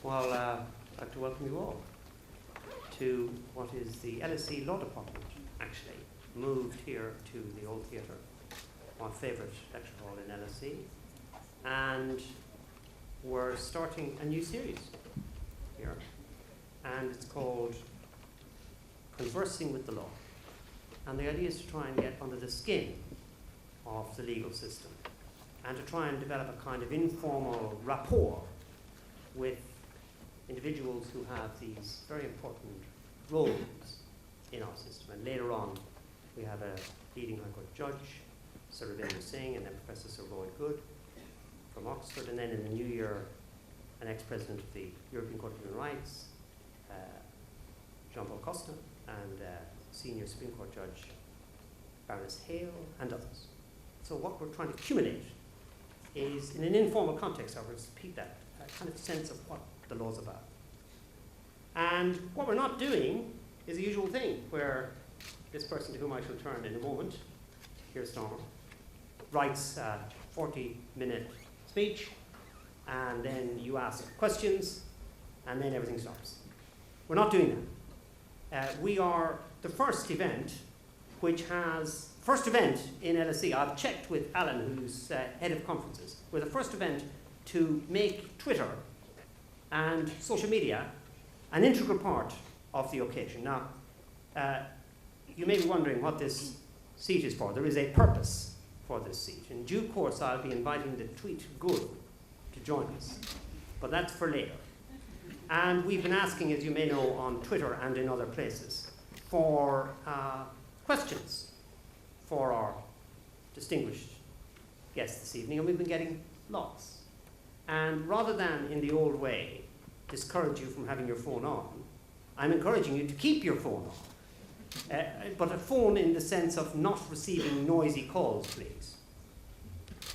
Well, I'd like to welcome you all to what is the LSE Law Department, actually, moved here to the Old Theatre, my favourite lecture hall in LSE. And we're starting a new series here, and it's called Conversing with the Law. And the idea is to try and get under the skin of the legal system and to try and develop a kind of informal rapport with individuals who have these very important roles in our system. And later on, we have a leading High Court judge, Sir Ravinder Singh, and then Professor Sir Roy Good from Oxford, and then in the new year, an ex-president of the European Court of Human Rights, Jean-Paul Costa, and senior Supreme Court judge, Baroness Hale, and others. So what we're trying to accumulate is, in an informal context, I will repeat that, a kind of sense of what the law's about. And what we're not doing is the usual thing, where this person to whom I shall turn in a moment, Keir Starmer, writes a 40-minute speech, and then you ask questions, and then everything stops. We're not doing that. We are the first event in LSE. I've checked with Alan, who's head of conferences. We're the first event to make Twitter and social media an integral part of the occasion. Now, you may be wondering what this seat is for. There is a purpose for this seat. In due course, I'll be inviting the Tweet Guru to join us, but that's for later. And we've been asking, as you may know, on Twitter and in other places, for questions for our distinguished guests this evening, and we've been getting lots. And rather than, in the old way, discourage you from having your phone on, I'm encouraging you to keep your phone on. But a phone in the sense of not receiving noisy calls, please.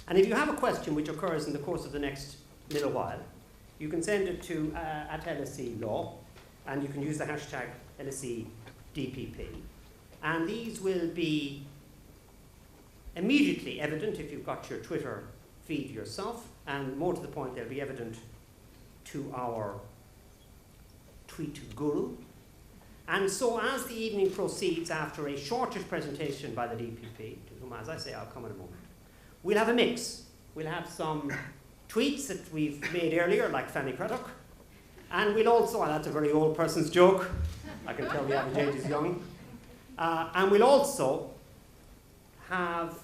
And if you have a question which occurs in the course of the next little while, you can send it to at LSE Law, and you can use the hashtag LSE DPP. And these will be immediately evident if you've got your Twitter feed yourself, and more to the point, they'll be evident to our Tweet Guru. And so as the evening proceeds, after a shortish presentation by the DPP, to whom, as I say, I'll come in a moment, we'll have a mix. We'll have some tweets that we've made earlier, like Fanny Craddock, and we'll also, and that's a very old person's joke, I can tell the average age is young, and we'll also have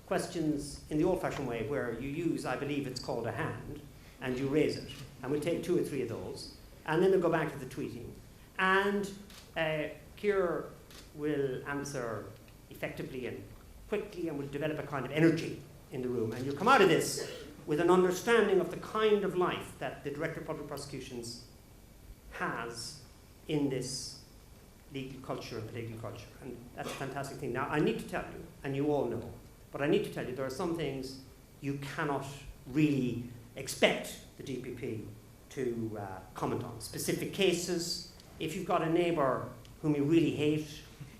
questions in the old-fashioned way where you use, I believe it's called a hand, and you raise it. And we'll take 2 or 3 of those, and then we'll go back to the tweeting. And Keir will answer effectively and quickly, and will develop a kind of energy in the room. And you'll come out of this with an understanding of the kind of life that the Director of Public Prosecutions has in this legal culture and political culture. And that's a fantastic thing. Now, I need to tell you, and you all know, but I need to tell you there are some things you cannot really expect the DPP to comment on. Specific cases, if you've got a neighbour whom you really hate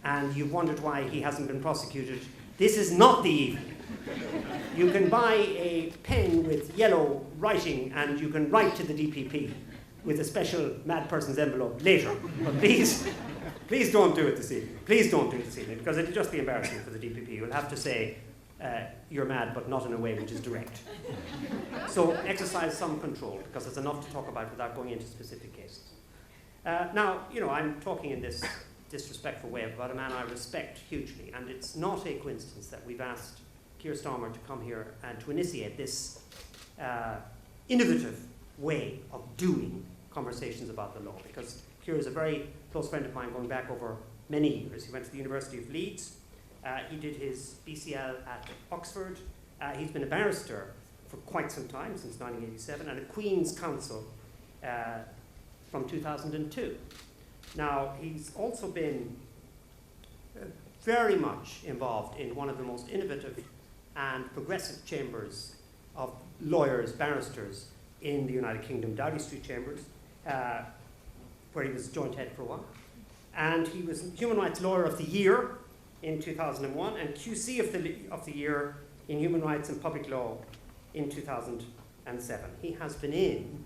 and you've wondered why he hasn't been prosecuted, this is not the evening. You can buy a pen with yellow writing and you can write to the DPP with a special mad person's envelope later. But please don't do it this evening. Please don't do it this evening, because it'll just be embarrassing for the DPP. You'll have to say, you're mad, but not in a way which is direct. So exercise some control, because there's enough to talk about without going into specific cases. Now, I'm talking in this disrespectful way about a man I respect hugely, and it's not a coincidence that we've asked Keir Starmer to come here and to initiate this innovative way of doing conversations about the law, because Keir is a very close friend of mine going back over many years. He went to the University of Leeds. He did his BCL at Oxford. He's been a barrister for quite some time, since 1987, and a Queen's Counsel from 2002. Now, he's also been very much involved in one of the most innovative and progressive chambers of lawyers, barristers in the United Kingdom, Dowdy Street Chambers, where he was joint head for a while. And he was Human Rights Lawyer of the Year in 2001 and QC of the Year in Human Rights and Public Law in 2007. He has been in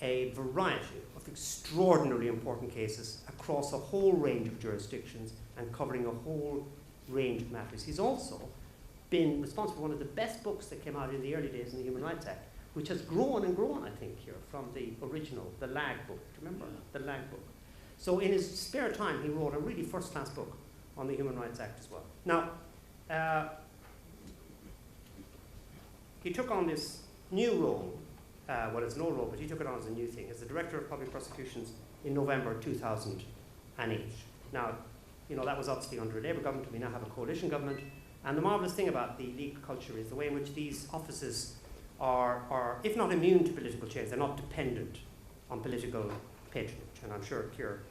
a variety of extraordinarily important cases across a whole range of jurisdictions and covering a whole range of matters. He's also been responsible for one of the best books that came out in the early days in the Human Rights Act, which has grown and grown, I think, here from the original, the Lag book. Do you remember the Lag book? So in his spare time, he wrote a really first-class book on the Human Rights Act as well. Now, he took on this new role, well, it's no role, but he took it on as a new thing, as the Director of Public Prosecutions in November 2008. Now, you know, that was obviously under a Labour government. We now have a coalition government. And the marvellous thing about the legal culture is the way in which these offices are, if not immune to political change, they're not dependent on political patronage. And I'm sure Keir,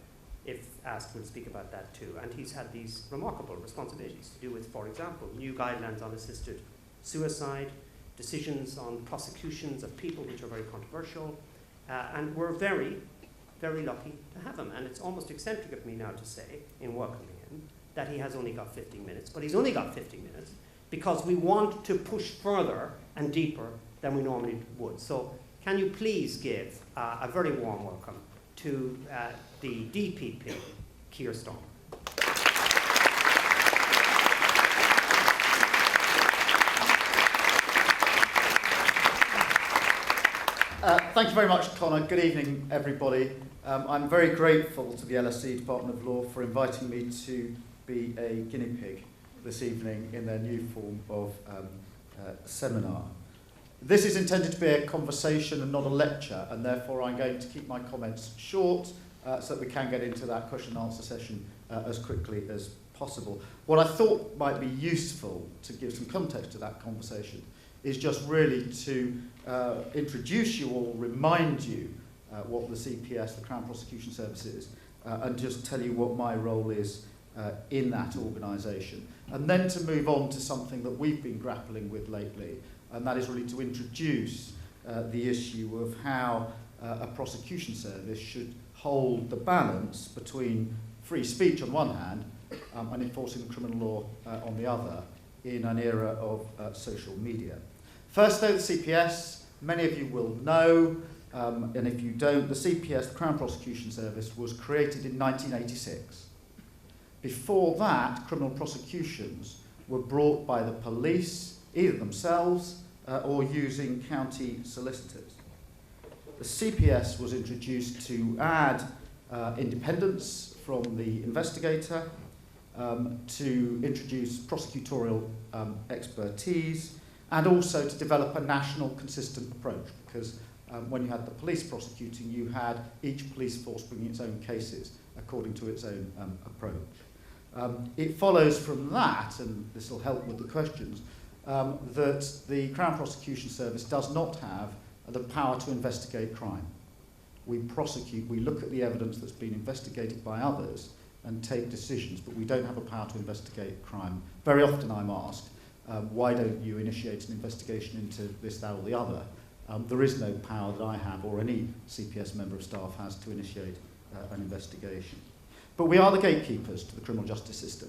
if asked, will speak about that too. And he's had these remarkable responsibilities to do with, for example, new guidelines on assisted suicide, decisions on prosecutions of people which are very controversial. And we're very, very lucky to have him. And it's almost eccentric of me now to say, in welcoming him, that he has only got 15 minutes. But he's only got 15 minutes because we want to push further and deeper than we normally would. So can you please give a very warm welcome to the DPP, Keir Starmer. Thank you very much, Conor. Good evening, everybody. I'm very grateful to the LSE Department of Law for inviting me to be a guinea pig this evening in their new form of seminar. This is intended to be a conversation and not a lecture, and therefore I'm going to keep my comments short so that we can get into that question and answer session as quickly as possible. What I thought might be useful to give some context to that conversation is just really to introduce you or remind you what the CPS, the Crown Prosecution Service, is, and just tell you what my role is in that organisation. And then to move on to something that we've been grappling with lately, and that is really to introduce the issue of how a prosecution service should hold the balance between free speech on one hand and enforcing criminal law on the other in an era of social media. First, though, the CPS, many of you will know, and if you don't, the CPS, the Crown Prosecution Service, was created in 1986. Before that, criminal prosecutions were brought by the police, either themselves or using county solicitors. The CPS was introduced to add independence from the investigator, to introduce prosecutorial expertise, and also to develop a national consistent approach, because when you had the police prosecuting, you had each police force bringing its own cases according to its own approach. It follows from that, and this will help with the questions, that the Crown Prosecution Service does not have the power to investigate crime. We prosecute, we look at the evidence that's been investigated by others and take decisions, but we don't have a power to investigate crime. Very often I'm asked, why don't you initiate an investigation into this, that or the other? There is no power that I have or any CPS member of staff has to initiate an investigation. But we are the gatekeepers to the criminal justice system.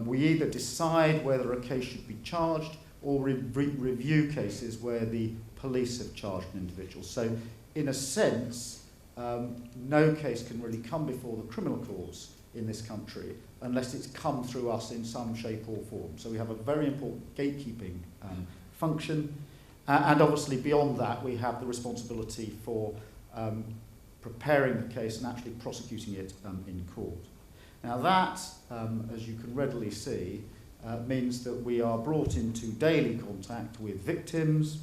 We either decide whether a case should be charged or review cases where the police have charged an individual. So in a sense, no case can really come before the criminal courts in this country unless it's come through us in some shape or form. So we have a very important gatekeeping function. And obviously beyond that, we have the responsibility for preparing the case and actually prosecuting it in court. Now that, as you can readily see, means that we are brought into daily contact with victims,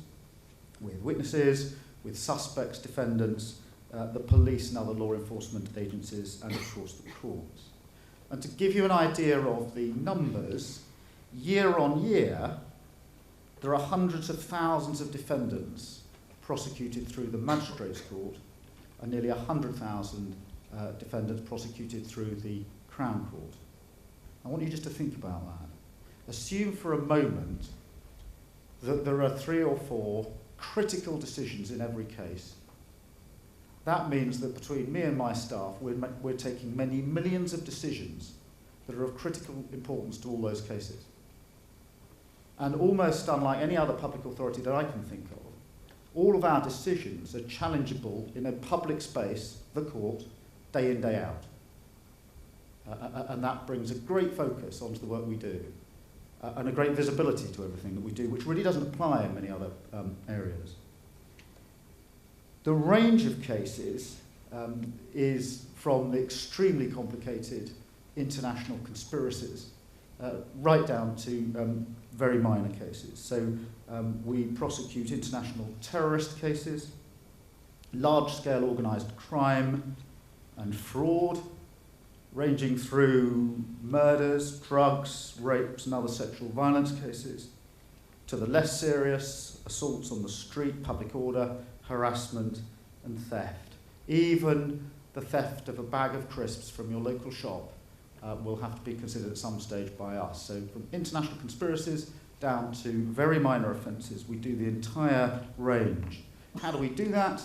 with witnesses, with suspects, defendants, the police and other law enforcement agencies, and of course the courts. And to give you an idea of the numbers, year on year, there are hundreds of thousands of defendants prosecuted through the Magistrates' Court and nearly 100,000 defendants prosecuted through the Crown Court. I want you just to think about that. Assume for a moment that there are 3 or 4 critical decisions in every case. That means that between me and my staff, we're taking many millions of decisions that are of critical importance to all those cases. And almost unlike any other public authority that I can think of, all of our decisions are challengeable in a public space, the court, day in, day out. And that brings a great focus onto the work we do and a great visibility to everything that we do, which really doesn't apply in many other areas. The range of cases is from the extremely complicated international conspiracies right down to very minor cases. So we prosecute international terrorist cases, large-scale organised crime and fraud, ranging through murders, drugs, rapes and other sexual violence cases, to the less serious assaults on the street, public order, harassment and theft. Even the theft of a bag of crisps from your local shop will have to be considered at some stage by us. So from international conspiracies down to very minor offences, we do the entire range. How do we do that?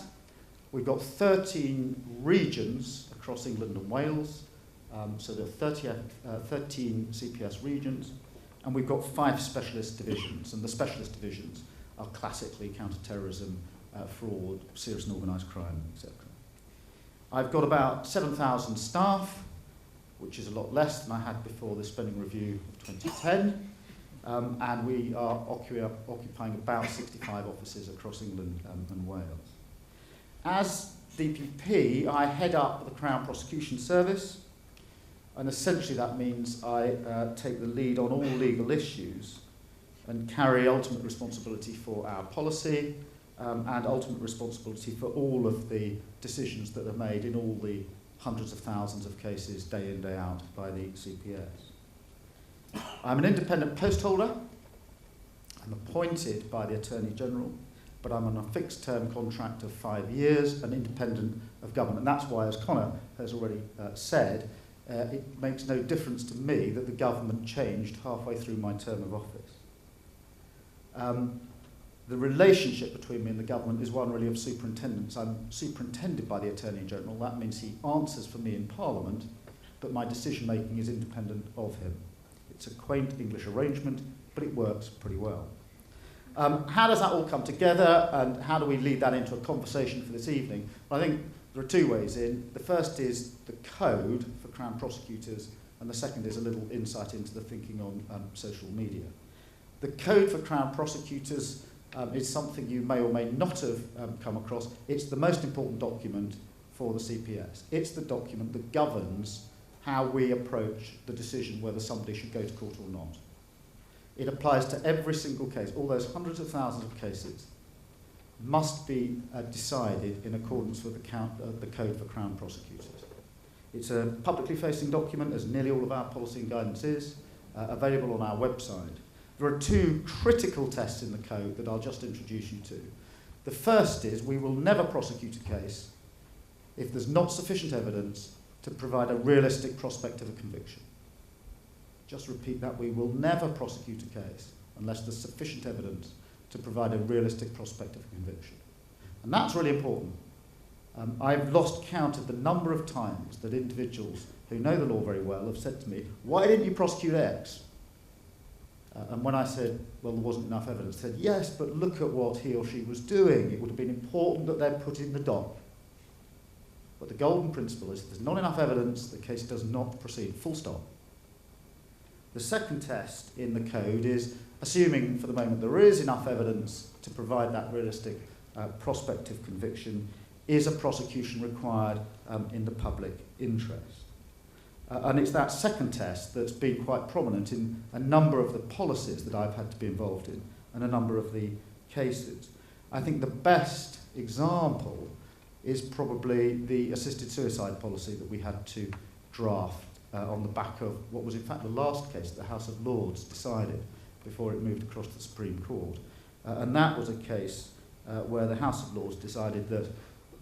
We've got 13 regions across England and Wales, so there are 13 CPS regions, and we've got 5 specialist divisions, and the specialist divisions are classically counter-terrorism, fraud, serious and organised crime, etc. I've got about 7,000 staff, which is a lot less than I had before the spending review of 2010, and we are occupying about 65 offices across England and Wales. As DPP, I head up the Crown Prosecution Service, and essentially that means I take the lead on all legal issues and carry ultimate responsibility for our policy and ultimate responsibility for all of the decisions that are made in all the hundreds of thousands of cases day in, day out by the CPS. I'm an independent post holder. I'm appointed by the Attorney General, but I'm on a fixed term contract of 5 years and independent of government. And that's why, as Conor has already said, it makes no difference to me that the government changed halfway through my term of office. The relationship between me and the government is one really of superintendence. I'm superintended by the Attorney General. That means he answers for me in Parliament, but my decision making is independent of him. It's a quaint English arrangement, but it works pretty well. How does that all come together, and how do we lead that into a conversation for this evening? Well, I think there are 2 ways in. The first is the code for Crown Prosecutors, and the second is a little insight into the thinking on social media. The code for Crown Prosecutors is something you may or may not have come across. It's the most important document for the CPS. It's the document that governs how we approach the decision whether somebody should go to court or not. It applies to every single case. All those hundreds of thousands of cases must be decided in accordance with the Code for Crown Prosecutors. It's a publicly facing document, as nearly all of our policy and guidance is, available on our website. There are 2 critical tests in the code that I'll just introduce you to. The first is we will never prosecute a case if there's not sufficient evidence to provide a realistic prospect of a conviction. Just repeat that, we will never prosecute a case unless there's sufficient evidence to provide a realistic prospect of a conviction. And that's really important. I've lost count of the number of times that individuals who know the law very well have said to me, why didn't you prosecute X? And when I said, well, there wasn't enough evidence, they said, yes, but look at what he or she was doing. It would have been important that they'd put in the doc. But the golden principle is if there's not enough evidence, the case does not proceed, full stop. The second test in the code is, assuming for the moment there is enough evidence to provide that realistic prospective conviction, is a prosecution required in the public interest? And it's that second test that's been quite prominent in a number of the policies that I've had to be involved in and a number of the cases. I think the best example is probably the assisted suicide policy that we had to draft on the back of what was in fact the last case that the House of Lords decided before it moved across to the Supreme Court. And that was a case where the House of Lords decided that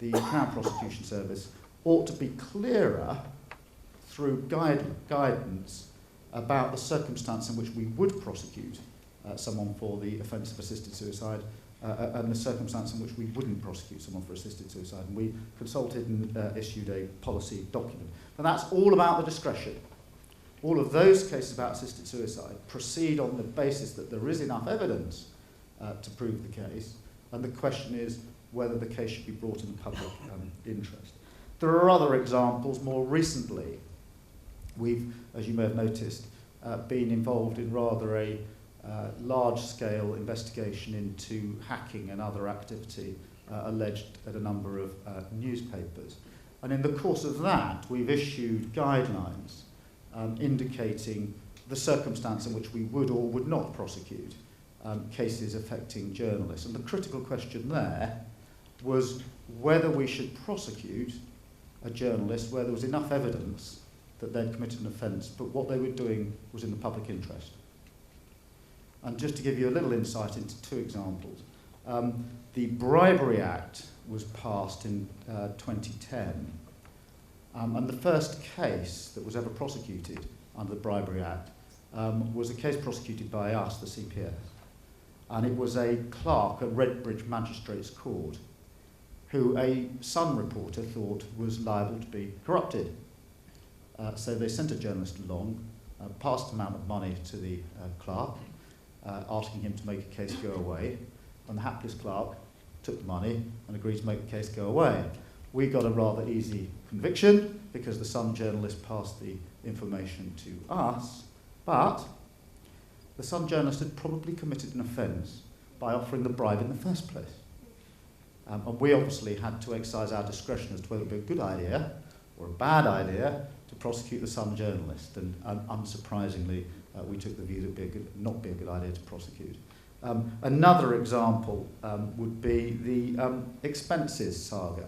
the Crown Prosecution Service ought to be clearer through guidance about the circumstance in which we would prosecute someone for the offence of assisted suicide and the circumstance in which we wouldn't prosecute someone for assisted suicide. And we consulted and issued a policy document. And that's all about the discretion. All of those cases about assisted suicide proceed on the basis that there is enough evidence to prove the case, and the question is whether the case should be brought in the public interest. There are other examples. More recently, we've, as you may have noticed, been involved in rather a large-scale investigation into hacking and other activity alleged at a number of newspapers. And in the course of that, we've issued guidelines indicating the circumstance in which we would or would not prosecute cases affecting journalists. And the critical question there was whether we should prosecute a journalist where there was enough evidence that they'd committed an offence, but what they were doing was in the public interest. And just to give you a little insight into two examples, the Bribery Act was passed in 2010, and the first case that was ever prosecuted under the Bribery Act was a case prosecuted by us, the CPS, and it was a clerk at Redbridge Magistrates Court who a Sun reporter thought was liable to be corrupted. So they sent a journalist along, passed an amount of money to the clerk, asking him to make a case go away, and the hapless clerk took the money and agreed to make the case go away. We got a rather easy conviction because the Sun journalist passed the information to us, but the Sun journalist had probably committed an offence by offering the bribe in the first place. And we obviously had to exercise our discretion as to whether it would be a good idea or a bad idea to prosecute the Sun journalist. And unsurprisingly, we took the view that it would not be a good idea to prosecute. Another example would be the expenses saga.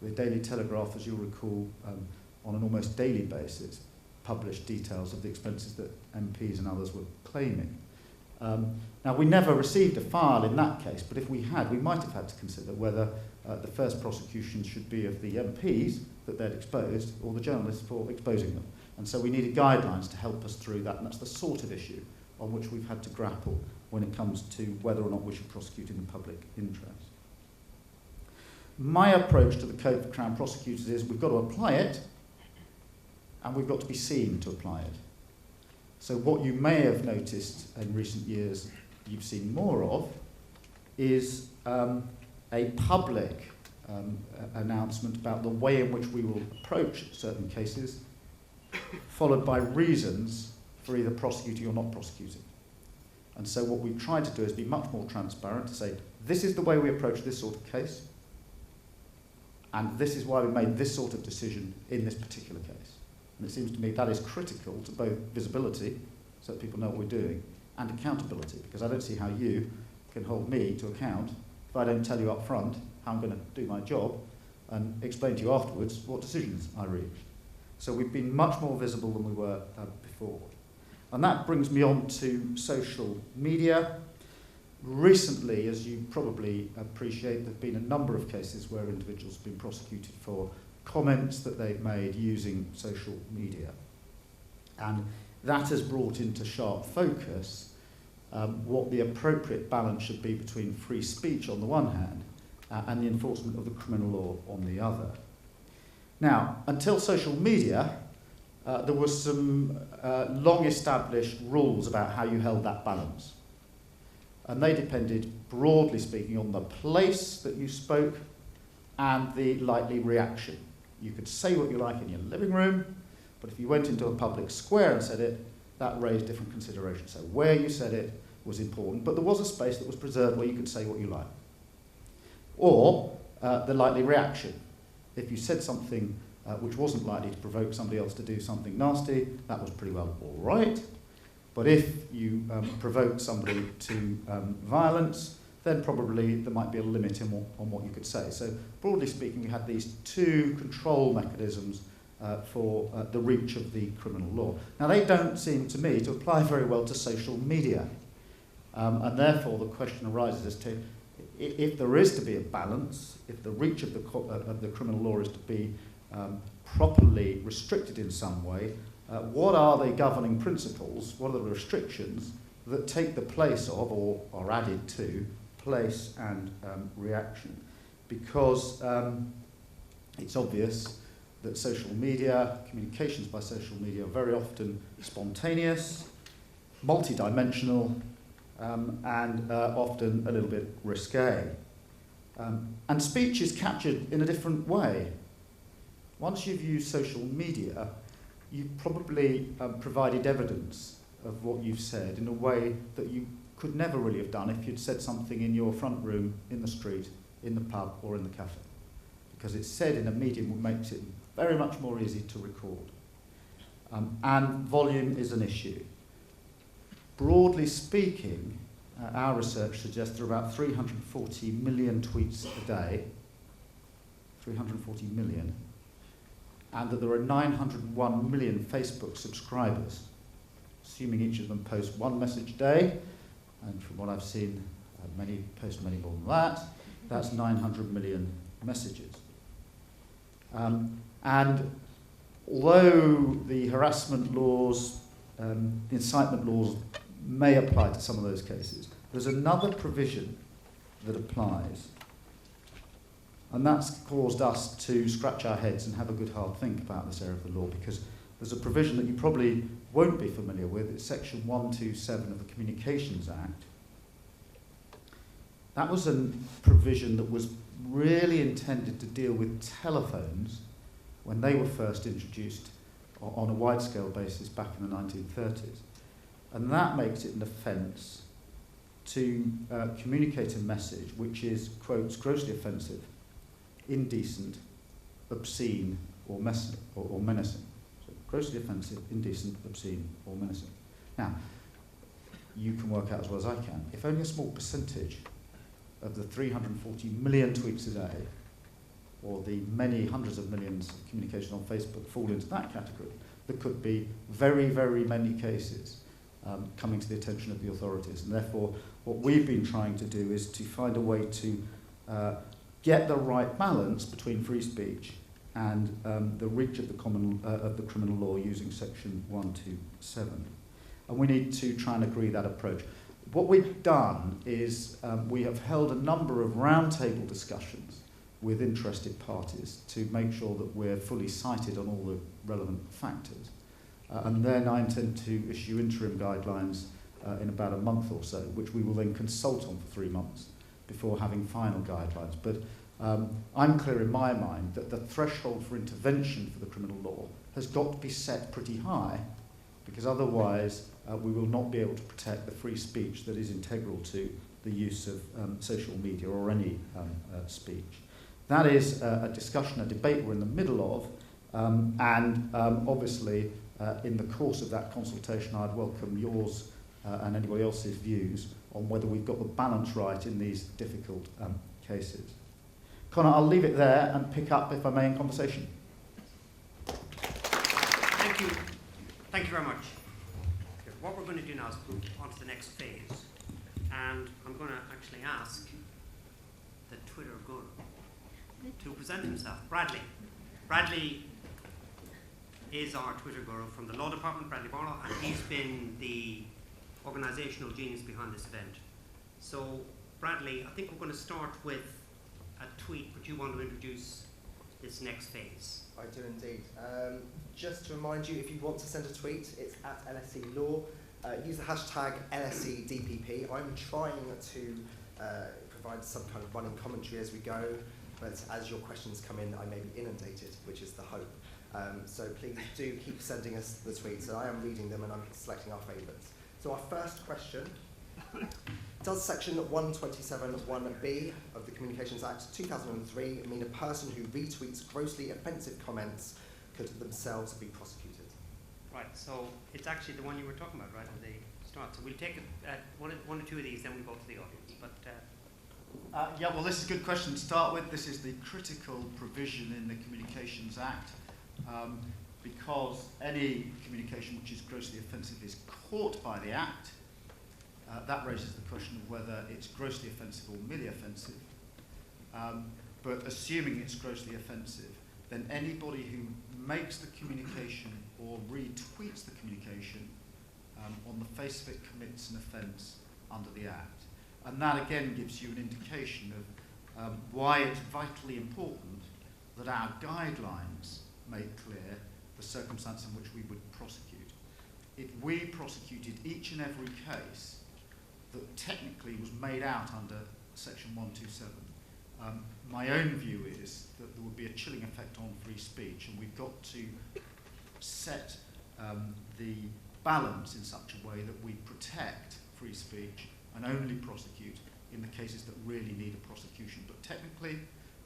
The Daily Telegraph, as you'll recall, on an almost daily basis, published details of the expenses that MPs and others were claiming. Now, we never received a file in that case, but if we had, we might have had to consider whether the first prosecution should be of the MPs that they'd exposed or the journalists for exposing them. And so we needed guidelines to help us through that, and that's the sort of issue on which we've had to grapple when it comes to whether or not we should prosecute in the public interest. My approach to the Code for Crown Prosecutors is we've got to apply it, and we've got to be seen to apply it. So what you may have noticed in recent years you've seen more of is a public announcement about the way in which we will approach certain cases, followed by reasons for either prosecuting or not prosecuting. And so what we've tried to do is be much more transparent, to say, this is the way we approach this sort of case, and this is why we made this sort of decision in this particular case. And it seems to me that is critical to both visibility, so that people know what we're doing, and accountability, because I don't see how you can hold me to account if I don't tell you up front how I'm going to do my job and explain to you afterwards what decisions I reached. So we've been much more visible than we were before. And that brings me on to social media. Recently, as you probably appreciate, there have been a number of cases where individuals have been prosecuted for comments that they've made using social media. And that has brought into sharp focus what the appropriate balance should be between free speech on the one hand and the enforcement of the criminal law on the other. Now, until social media, there were some long-established rules about how you held that balance. And they depended, broadly speaking, on the place that you spoke and the likely reaction. You could say what you like in your living room, but if you went into a public square and said it, that raised different considerations. So where you said it was important, but there was a space that was preserved where you could say what you like. Or the likely reaction. If you said something which wasn't likely to provoke somebody else to do something nasty, that was pretty well all right. But if you provoked somebody to violence, then probably there might be a limit on what you could say. So broadly speaking, we had these two control mechanisms for the reach of the criminal law. Now, they don't seem to me to apply very well to social media. And therefore, the question arises as to if there is to be a balance, if the reach of the criminal law is to be properly restricted in some way, what are the governing principles, what are the restrictions that take the place of or are added to place and reaction? Because it's obvious that social media, communications by social media are very often spontaneous, multidimensional, and often a little bit risque. And speech is captured in a different way. Once you've used social media, you've probably provided evidence of what you've said in a way that you could never really have done if you'd said something in your front room, in the street, in the pub, or in the cafe. Because it's said in a medium which makes it very much more easy to record. And volume is an issue. Broadly speaking, our research suggests there are about 340 million tweets a day, 340 million, and that there are 901 million Facebook subscribers, assuming each of them posts one message a day, and from what I've seen, many post many more than that. That's 900 million messages. And although the harassment laws, the incitement laws may apply to some of those cases, there's another provision that applies, and that's caused us to scratch our heads and have a good hard think about this area of the law, because there's a provision that you probably won't be familiar with. It's Section 127 of the Communications Act. That was a provision that was really intended to deal with telephones when they were first introduced on a wide-scale basis back in the 1930s. And that makes it an offence to communicate a message which is, quotes, grossly offensive, indecent, obscene, or menacing. So grossly offensive, indecent, obscene, or menacing. Now, you can work out as well as I can, if only a small percentage of the 340 million tweets a day, or the many hundreds of millions of communications on Facebook fall into that category, there could be very, very many cases coming to the attention of the authorities. And therefore, what we've been trying to do is to find a way to get the right balance between free speech and the reach of the criminal law using Section 127. And we need to try and agree that approach. What we've done is we have held a number of roundtable discussions with interested parties to make sure that we're fully cited on all the relevant factors. And then I intend to issue interim guidelines in about a month or so, which we will then consult on for 3 months before having final guidelines. But I'm clear in my mind that the threshold for intervention for the criminal law has got to be set pretty high, because otherwise we will not be able to protect the free speech that is integral to the use of social media or any speech. That is a discussion, a debate we're in the middle of, and obviously in the course of that consultation I'd welcome yours and anybody else's views on whether we've got the balance right in these difficult cases. Conor, I'll leave it there and pick up, if I may, in conversation. Thank you. Thank you very much. What we're going to do now is move on to the next phase. And I'm going to actually ask the Twitter guru to present himself. Bradley. Bradley is our Twitter guru from the Law Department, Bradley Barlow, and he's been the organisational genius behind this event. So, Bradley, I think we're going to start with a tweet, but you want to introduce this next phase. I do indeed. Just to remind you, if you want to send a tweet, it's at LSE Law. Use the hashtag LSEDPP. I'm trying to provide some kind of running commentary as we go, but as your questions come in, I may be inundated, which is the hope. So please do keep sending us the tweets. So I am reading them and I'm selecting our favourites. So our first question, does Section 127(1)(b) of the Communications Act 2003 mean a person who retweets grossly offensive comments could themselves be prosecuted? Right, so it's actually the one you were talking about, right, at the start. So we'll take one or two of these, then we'll go to the audience. But yeah, well, this is a good question to start with. This is the critical provision in the Communications Act, because any communication which is grossly offensive is caught by the Act. That raises the question of whether it's grossly offensive or merely offensive. But assuming it's grossly offensive, then anybody who makes the communication or retweets the communication on the face of it commits an offence under the Act. And that again gives you an indication of why it's vitally important that our guidelines make clear the circumstance in which we would prosecute. If we prosecuted each and every case that technically was made out under Section 127. My own view is that there would be a chilling effect on free speech, and we've got to set the balance in such a way that we protect free speech and only prosecute in the cases that really need a prosecution. But technically,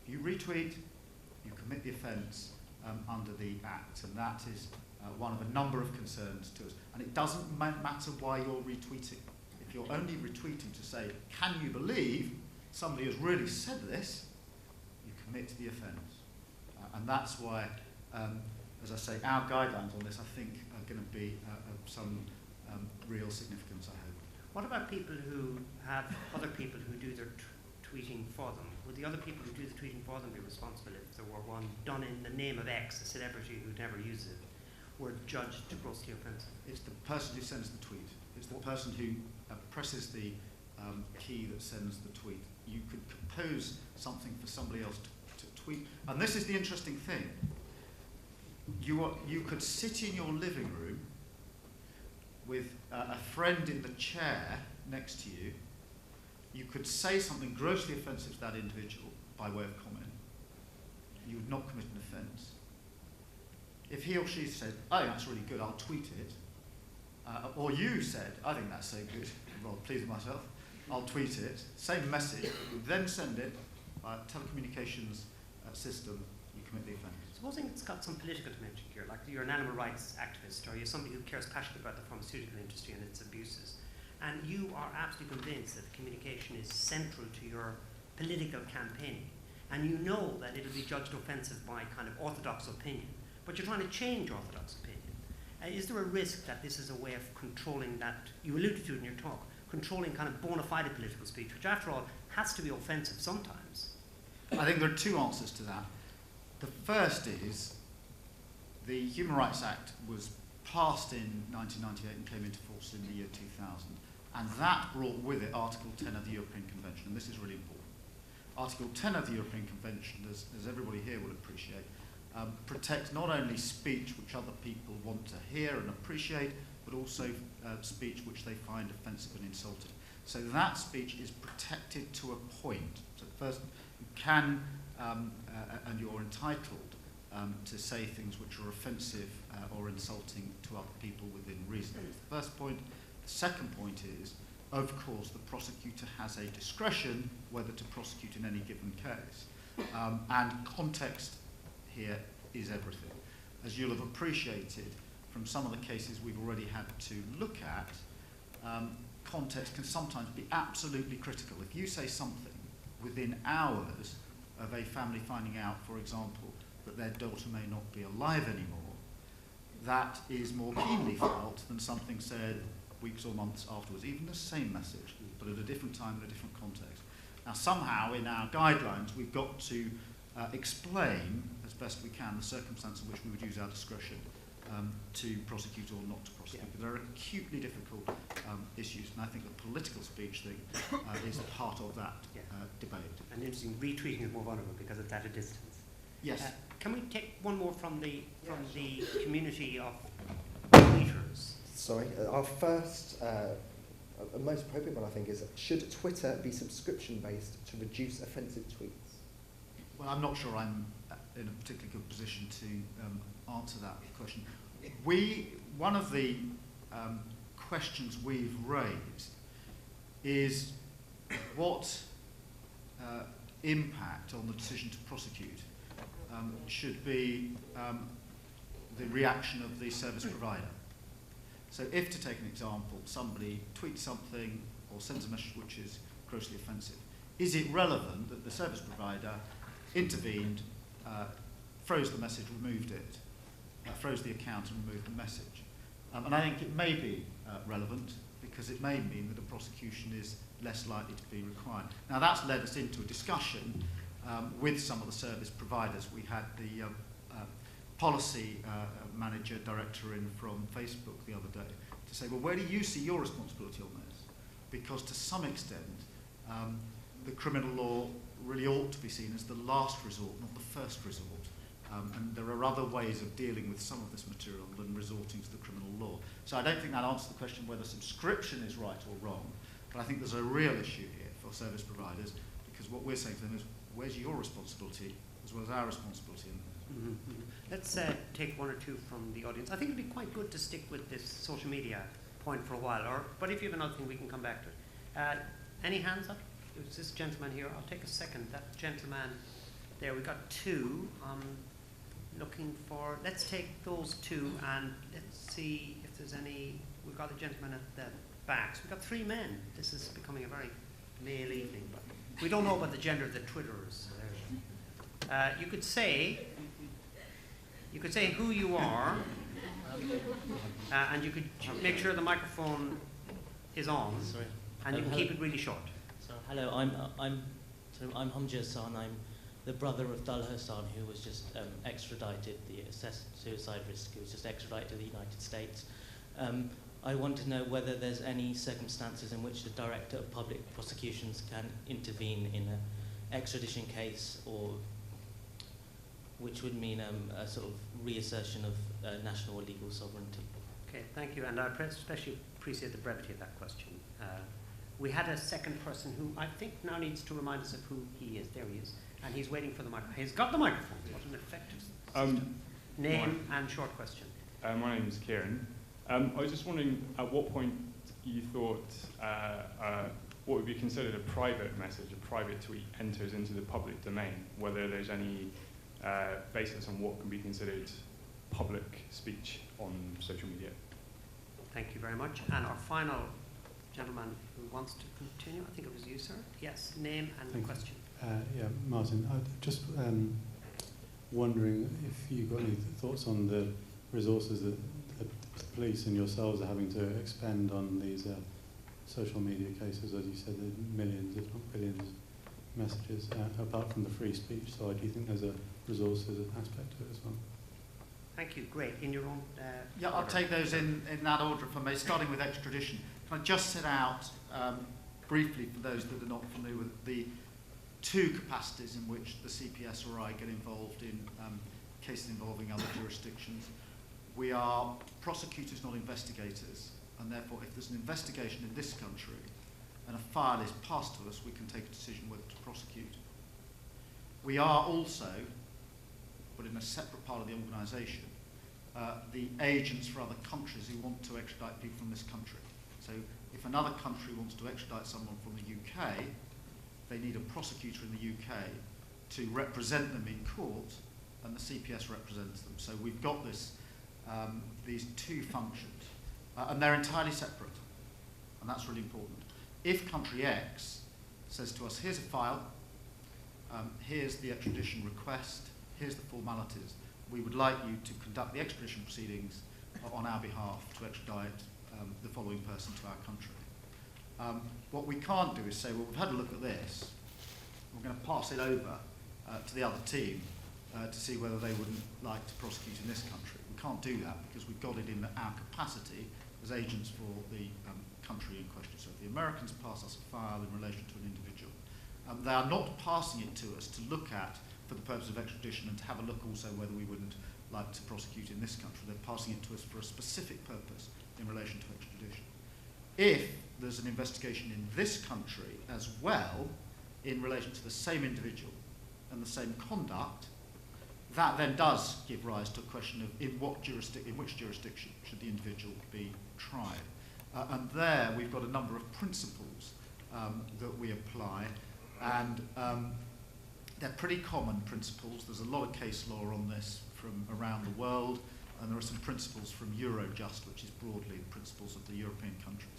if you retweet, you commit the offence under the Act, and that is one of a number of concerns to us. And it doesn't matter why you're retweeting. If you're only retweeting to say, can you believe somebody has really said this, you commit the offence. And that's why, as I say, our guidelines on this, I think, are going to be of some real significance, I hope. What about people who have other people who do their tweeting for them? Would the other people who do the tweeting for them be responsible if there were one done in the name of X, a celebrity who never uses it, were judged grossly offensive? It's the person who sends the tweet. It's the person who presses the key that sends the tweet. You could compose something for somebody else to tweet. And this is the interesting thing. You could sit in your living room with a friend in the chair next to you. You could say something grossly offensive to that individual by way of comment. You would not commit an offence. If he or she said, I think that's really good, I'll tweet it. Or you said, I think that's so good, I'm rather pleased with myself, I'll tweet it. Same message, you then send it by a telecommunications system, you commit the offence. Supposing it's got some political dimension here, like you're an animal rights activist, or you're somebody who cares passionately about the pharmaceutical industry and its abuses, and you are absolutely convinced that the communication is central to your political campaigning, and you know that it'll be judged offensive by kind of orthodox opinion, but you're trying to change orthodox opinion. Is there a risk that this is a way of controlling that, you alluded to it in your talk, controlling kind of bona fide political speech, which after all has to be offensive sometimes? I think there are two answers to that. The first is the Human Rights Act was passed in 1998 and came into force in the year 2000, and that brought with it Article 10 of the European Convention, and this is really important. Article 10 of the European Convention, as everybody here will appreciate, protects not only speech which other people want to hear and appreciate, but also speech which they find offensive and insulting. So that speech is protected to a point. So first, you can and you're entitled to say things which are offensive or insulting to other people within reason. That's the first point. The second point is, of course, the prosecutor has a discretion whether to prosecute in any given case. And context here is everything. As you'll have appreciated from some of the cases we've already had to look at, context can sometimes be absolutely critical. If you say something within hours of a family finding out, for example, that their daughter may not be alive anymore, that is more keenly felt than something said weeks or months afterwards, even the same message, but at a different time in a different context. Now, somehow in our guidelines, we've got to explain, as best we can, the circumstance in which we would use our discretion to prosecute or not to prosecute. Yeah. But there are acutely difficult issues, and I think the political speech thing is part of that debate. And interesting, retweeting is more vulnerable because it's at a distance. Yes. Can we take one more from the community of tweeters? Sorry, our first, most appropriate one I think is, should Twitter be subscription-based to reduce offensive tweets? Well, I'm not sure I'm in a particularly good position to answer that question. One of the questions we've raised is what impact on the decision to prosecute should be the reaction of the service provider. So if, to take an example, somebody tweets something or sends a message which is grossly offensive, is it relevant that the service provider intervened, froze the message, removed it, froze the account and removed the message? And I think it may be relevant because it may mean that a prosecution is less likely to be required. Now that's led us into a discussion with some of the service providers. We had the policy manager director in from Facebook the other day to say, well, where do you see your responsibility on this? Because to some extent, the criminal law really ought to be seen as the last resort, not the first resort. And there are other ways of dealing with some of this material than resorting to the criminal law. So I don't think that answers the question whether subscription is right or wrong, But I think there's a real issue here for service providers, because what we're saying to them is, where's your responsibility as well as our responsibility in this? Let's take one or two from the audience. I think it'd be quite good to stick with this social media point for a while, but if you have another thing, we can come back to it. Any hands up? There's this gentleman here. I'll take a second. That gentleman there, we've got two. Looking for, let's take those two and let's see if there's any. We've got a gentleman at the back. So we've got three men. This is becoming a very male evening, but we don't know about the gender of the Twitterers. You could say who you are, and you could make sure the microphone is on, and you can keep it really short. So hello, I'm Hamja Hassan. I'm the brother of Dal Hassan, who was just extradited, the assessed suicide risk, who was just extradited to the United States. I want to know whether there's any circumstances in which the Director of Public Prosecutions can intervene in an extradition case, or which would mean a sort of reassertion of national or legal sovereignty. Okay, thank you, and I especially appreciate the brevity of that question. We had a second person who I think now needs to remind us of who he is. There he is, and he's waiting for the microphone. He's got the microphone. What an effective system. Name and short question. My name is Kieran. I was just wondering at what point you thought what would be considered a private message, a private tweet, enters into the public domain, whether there's any basis on what can be considered public speech on social media. Thank you very much. And our final gentleman who wants to continue, I think it was you, sir. Yes, name and question. Martin, I'm just wondering if you've got any thoughts on the resources that the police and yourselves are having to expend on these social media cases. As you said, there are millions, if not billions, of messages. Apart from the free speech side, do you think there's a resources aspect to it as well? Thank you. Great. In your own Yeah, I'll take those in that order, if I may, starting with extradition. Can I just set out briefly, for those that are not familiar with the two capacities in which the CPS or I get involved in cases involving other jurisdictions. We are prosecutors, not investigators, and therefore if there's an investigation in this country and a file is passed to us, we can take a decision whether to prosecute. We are also, but in a separate part of the organisation, the agents for other countries who want to extradite people from this country. So if another country wants to extradite someone from the UK, they need a prosecutor in the UK to represent them in court, and the CPS represents them. So we've got this, these two functions, and they're entirely separate, and that's really important. If country X says to us, here's a file, here's the extradition request, here's the formalities, we would like you to conduct the extradition proceedings on our behalf to extradite the following person to our country. What we can't do is say, well, we've had a look at this, we're going to pass it over to the other team to see whether they wouldn't like to prosecute in this country. We can't do that because we've got it in our capacity as agents for the country in question. So if the Americans pass us a file in relation to an individual, they are not passing it to us to look at for the purpose of extradition and to have a look also whether we wouldn't like to prosecute in this country. They're passing it to us for a specific purpose in relation to extradition. If there's an investigation in this country as well in relation to the same individual and the same conduct, that then does give rise to a question of in which jurisdiction should the individual be tried. And there we've got a number of principles that we apply, and they're pretty common principles. There's a lot of case law on this from around the world, and there are some principles from Eurojust, which is broadly the principles of the European countries.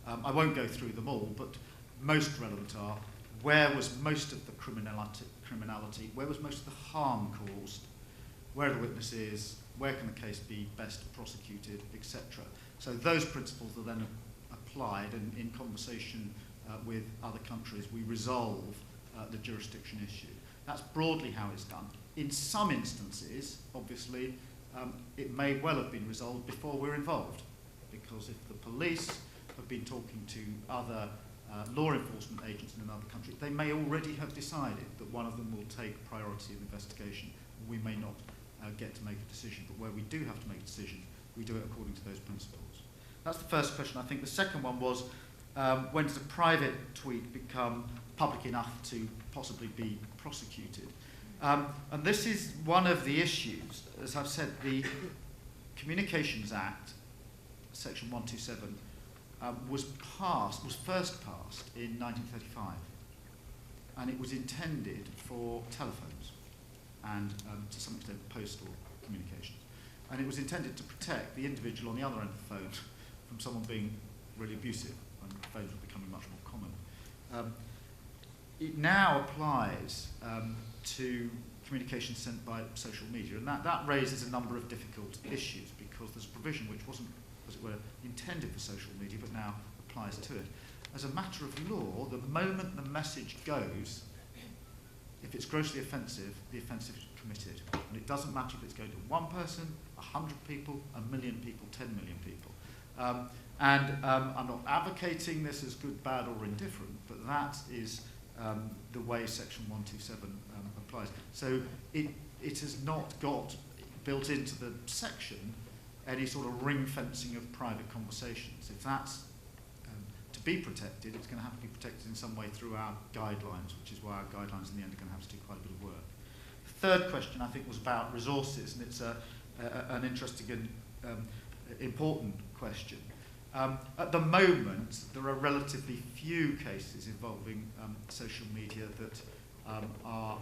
I won't go through them all, but most relevant are where was most of the criminality, where was most of the harm caused, where are the witnesses, where can the case be best prosecuted, etc. So those principles are then applied, and in conversation with other countries, we resolve the jurisdiction issue. That's broadly how it's done. In some instances, obviously, it may well have been resolved before we're involved, because if the police have been talking to other law enforcement agents in another country, they may already have decided that one of them will take priority in the investigation. We may not get to make a decision, but where we do have to make a decision, we do it according to those principles. That's the first question. I think the second one was, when does a private tweet become public enough to possibly be prosecuted? And this is one of the issues. As I've said, the Communications Act, Section 127, was first passed in 1935, and it was intended for telephones and to some extent postal communications. And it was intended to protect the individual on the other end of the phone from someone being really abusive, and phones were becoming much more common. It now applies to communications sent by social media, and that raises a number of difficult issues, because there's a provision which wasn't, as it were, intended for social media but now applies to it. As a matter of law, the moment the message goes, if it's grossly offensive, the offence is committed. And it doesn't matter if it's going to one person, 100 people, 1 million people, 10 million people. I'm not advocating this as good, bad or indifferent, but that is the way Section 127 applies. So it has not got built into the section any sort of ring fencing of private conversations. If that's to be protected, it's going to have to be protected in some way through our guidelines, which is why our guidelines in the end are going to have to do quite a bit of work. The third question, I think, was about resources, and it's an interesting and important question. At the moment, there are relatively few cases involving social media that are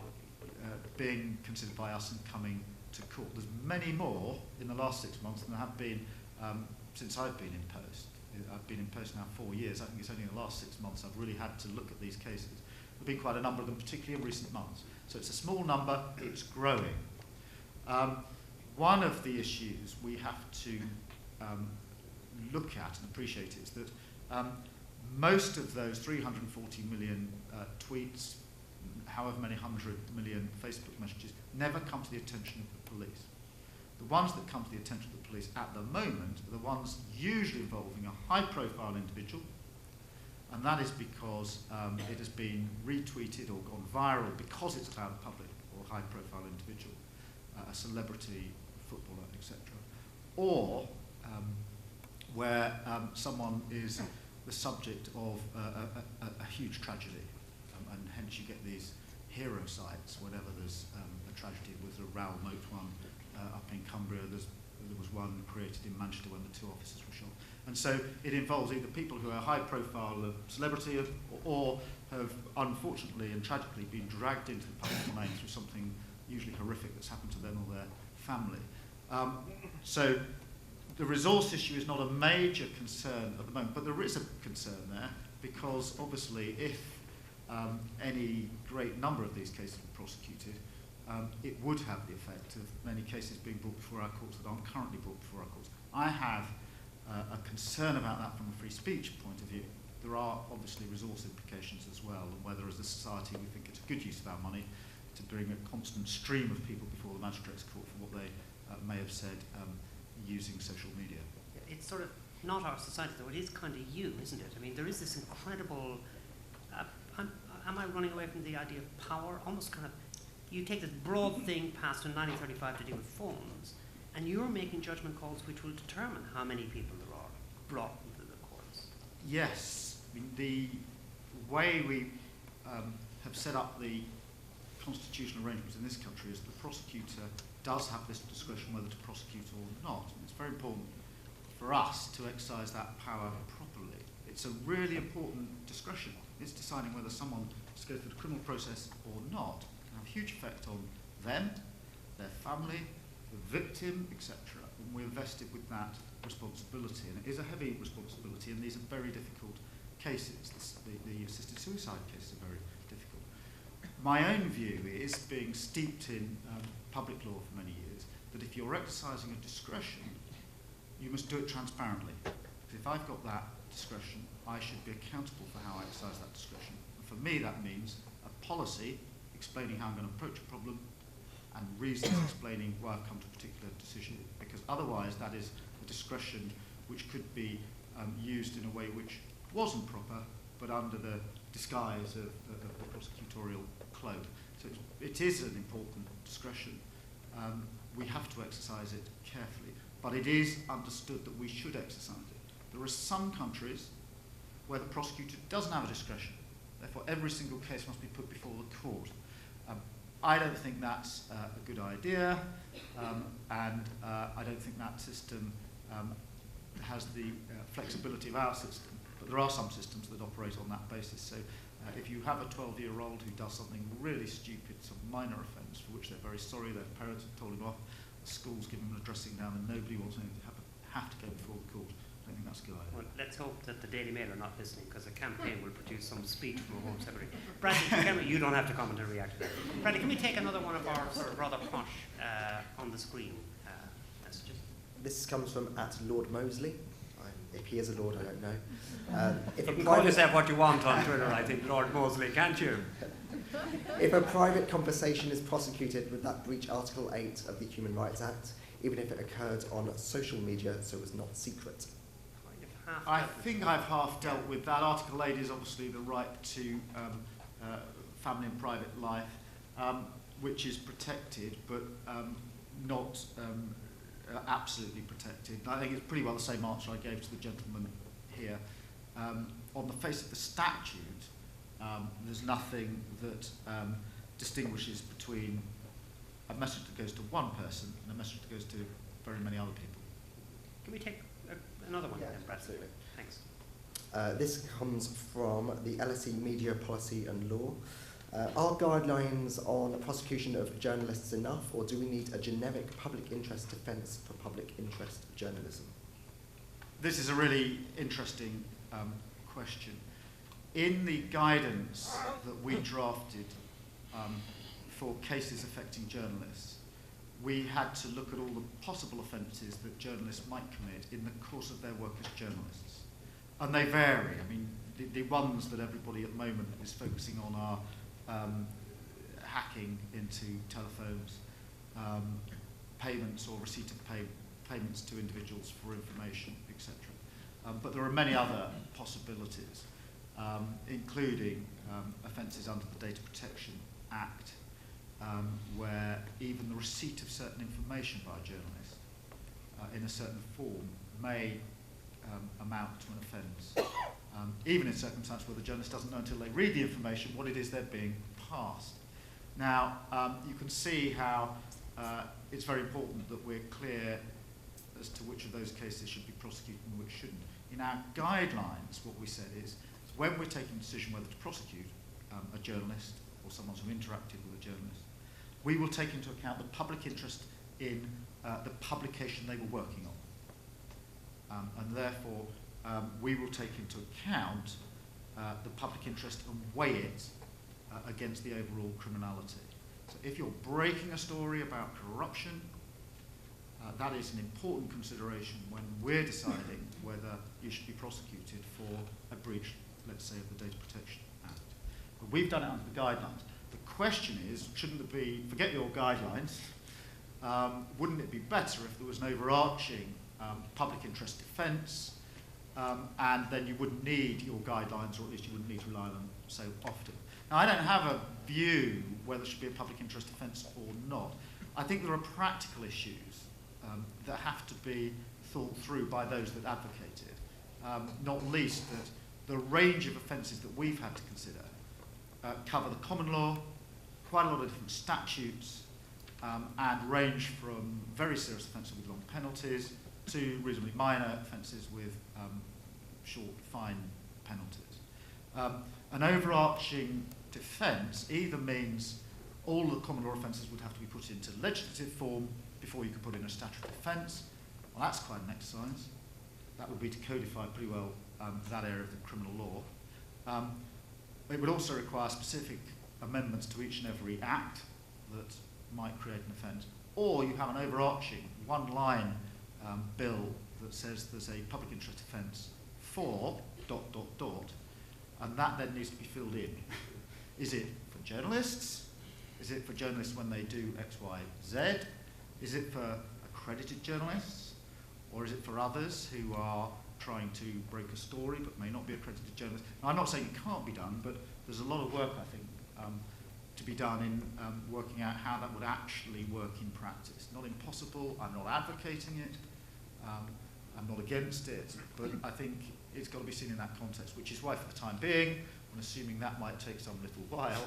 being considered by us and coming to court. There's many more in the last 6 months than there have been since I've been in post. I've been in post now 4 years. I think it's only in the last 6 months I've really had to look at these cases. There have been quite a number of them, particularly in recent months. So it's a small number, it's growing. One of the issues we have to look at and appreciate is that most of those 340 million tweets, however many 100 million Facebook messages, never come to the attention of the police. The ones that come to the attention of the police at the moment are the ones usually involving a high-profile individual, and that is because it has been retweeted or gone viral because it's about a public or high-profile individual, a celebrity, footballer, etc. Or where someone is the subject of a huge tragedy, and hence you get these hero sites whenever there's a tragedy. With the Raoul Moat one up in Cumbria, there was one created in Manchester when the 2 officers were shot. And so it involves either people who are high profile celebrity or have unfortunately and tragically been dragged into the public domain through something usually horrific that's happened to them or their family. So the resource issue is not a major concern at the moment, but there is a concern there, because obviously if any great number of these cases were prosecuted, it would have the effect of many cases being brought before our courts that aren't currently brought before our courts. I have a concern about that from a free speech point of view. There are obviously resource implications as well, and whether as a society we think it's a good use of our money to bring a constant stream of people before the magistrates' court for what they may have said using social media. It's sort of not our society, though. It is kind of you, isn't it? I mean, there is this incredible... am I running away from the idea of power? Almost kind of... You take this broad thing passed in 1935 to do with phones, and you're making judgment calls which will determine how many people there are brought into the courts. Yes. I mean, the way we have set up the constitutional arrangements in this country is the prosecutor does have this discretion whether to prosecute or not. And it's very important for us to exercise that power properly. It's a really important discretion. It's deciding whether someone is to go through the criminal process or not. It can have a huge effect on them, their family, the victim, etc. And we're vested with that responsibility. And it is a heavy responsibility, and these are very difficult cases. The assisted suicide cases are very difficult. My own view is, being steeped in public law for many years, that if you're exercising a discretion, you must do it transparently. If I've got that discretion, I should be accountable for how I exercise that discretion. And for me, that means a policy explaining how I'm going to approach a problem and reasons explaining why I've come to a particular decision. Because otherwise, that is a discretion which could be used in a way which wasn't proper, but under the disguise of the prosecutorial cloak. So it is an important discretion. We have to exercise it carefully, but it is understood that we should exercise it. There are some countries where the prosecutor doesn't have a discretion. Therefore, every single case must be put before the court. I don't think that's a good idea, and I don't think that system has the flexibility of our system. But there are some systems that operate on that basis. So if you have a 12-year-old who does something really stupid, some minor offence for which they're very sorry, their parents have told him off, the school's given him a dressing down, and nobody wants anything to have to go before the court, I don't think that's a good idea. Well, let's hope that the Daily Mail are not listening, because the campaign will produce some speech from a Home Secretary. Bradley, you don't have to comment and react to that. Bradley, can we take another one of our sort of rather posh on the screen messages? This comes from @Lord Mosley. If he is a lord, I don't know. If You a can call private, yourself what you want on Twitter, I think, Lord Mosley, can't you? if a private conversation is prosecuted, would that breach Article 8 of the Human Rights Act, even if it occurred on social media, so it was not secret? I think I've half dealt with that. Article 8 is obviously the right to family and private life, which is protected, but not absolutely protected. And I think it's pretty well the same answer I gave to the gentleman here. On the face of the statute, there's nothing that distinguishes between a message that goes to one person and a message that goes to very many other people. Can we take another one then, Brad? Absolutely. Thanks. This comes from the LSE Media Policy and Law. Are guidelines on prosecution of journalists enough, or do we need a generic public interest defence for public interest journalism? This is a really interesting question. In the guidance that we drafted for cases affecting journalists, we had to look at all the possible offences that journalists might commit in the course of their work as journalists. And they vary. I mean, the ones that everybody at the moment is focusing on are hacking into telephones, payments or receipt of payments to individuals for information, etc. But there are many other possibilities, including offences under the Data Protection Act, where even the receipt of certain information by a journalist in a certain form may amount to an offence, even in circumstances where the journalist doesn't know until they read the information what it is they're being passed. Now, you can see how it's very important that we're clear as to which of those cases should be prosecuted and which shouldn't. In our guidelines, what we said is when we're taking a decision whether to prosecute a journalist or someone who's interacted with a journalist, we will take into account the public interest in the publication they were working on. And therefore, we will take into account the public interest and weigh it against the overall criminality. So if you're breaking a story about corruption, that is an important consideration when we're deciding whether you should be prosecuted for a breach, let's say, of the Data Protection Act. But we've done it under the guidelines. The question is, shouldn't it be, forget your guidelines, wouldn't it be better if there was an overarching public interest defence, and then you wouldn't need your guidelines, or at least you wouldn't need to rely on them so often. Now, I don't have a view whether there should be a public interest defence or not. I think there are practical issues that have to be thought through by those that advocate it, not least that the range of offences that we've had to consider cover the common law, quite a lot of different statutes, and range from very serious offences with long penalties to reasonably minor offences with short fine penalties. An overarching defence either means all the common law offences would have to be put into legislative form before you could put in a statutory offence. Well, that's quite an exercise. That would be to codify pretty well that area of the criminal law. It would also require specific amendments to each and every act that might create an offence. Or you have an overarching one-line bill that says there's a public interest offence for ... and that then needs to be filled in. Is it for journalists? Is it for journalists when they do X, Y, Z? Is it for accredited journalists? Or is it for others who are trying to break a story but may not be accredited journalists? Now, I'm not saying it can't be done, but there's a lot of work, I think, to be done in working out how that would actually work in practice. Not impossible, I'm not advocating it, I'm not against it, but I think it's got to be seen in that context, which is why for the time being, and assuming that might take some little while,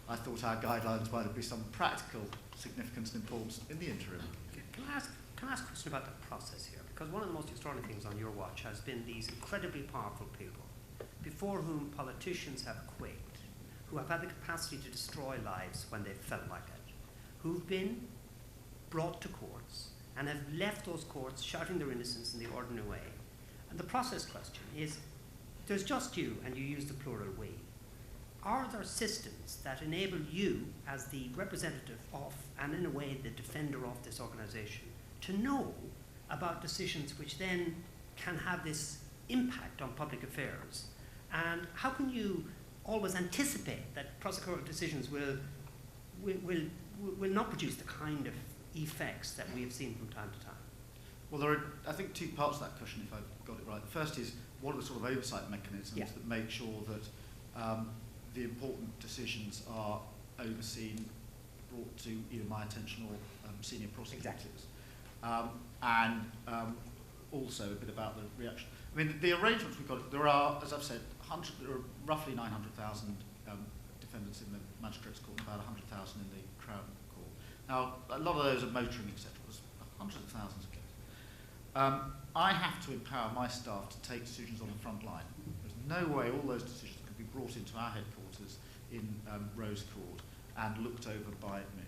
I thought our guidelines might be some practical significance and importance in the interim. Can I ask a question about the process here? Because one of the most extraordinary things on your watch has been these incredibly powerful people before whom politicians have quaked, who have had the capacity to destroy lives when they've felt like it, who've been brought to courts and have left those courts shouting their innocence in the ordinary way. And the process question is, there's just you, and you use the plural we. Are there systems that enable you, as the representative of, and in a way the defender of this organisation, to know about decisions which then can have this impact on public affairs? And how can you always anticipate that prosecutorial decisions will not produce the kind of effects that we have seen from time to time? Well, there are, I think, two parts to that question, if I've got it right. The first is, what are the sort of oversight mechanisms that make sure that the important decisions are overseen, brought to either my attention or senior prosecutors? Exactly. Also a bit about the reaction. I mean, the arrangements we've got, there are, as I've said, there are roughly 900,000 defendants in the Magistrates' Court and about 100,000 in the Crown Court. Now, a lot of those are motoring, etc. There's hundreds of thousands of cases. I have to empower my staff to take decisions on the front line. There's no way all those decisions could be brought into our headquarters in Rose Court and looked over by me.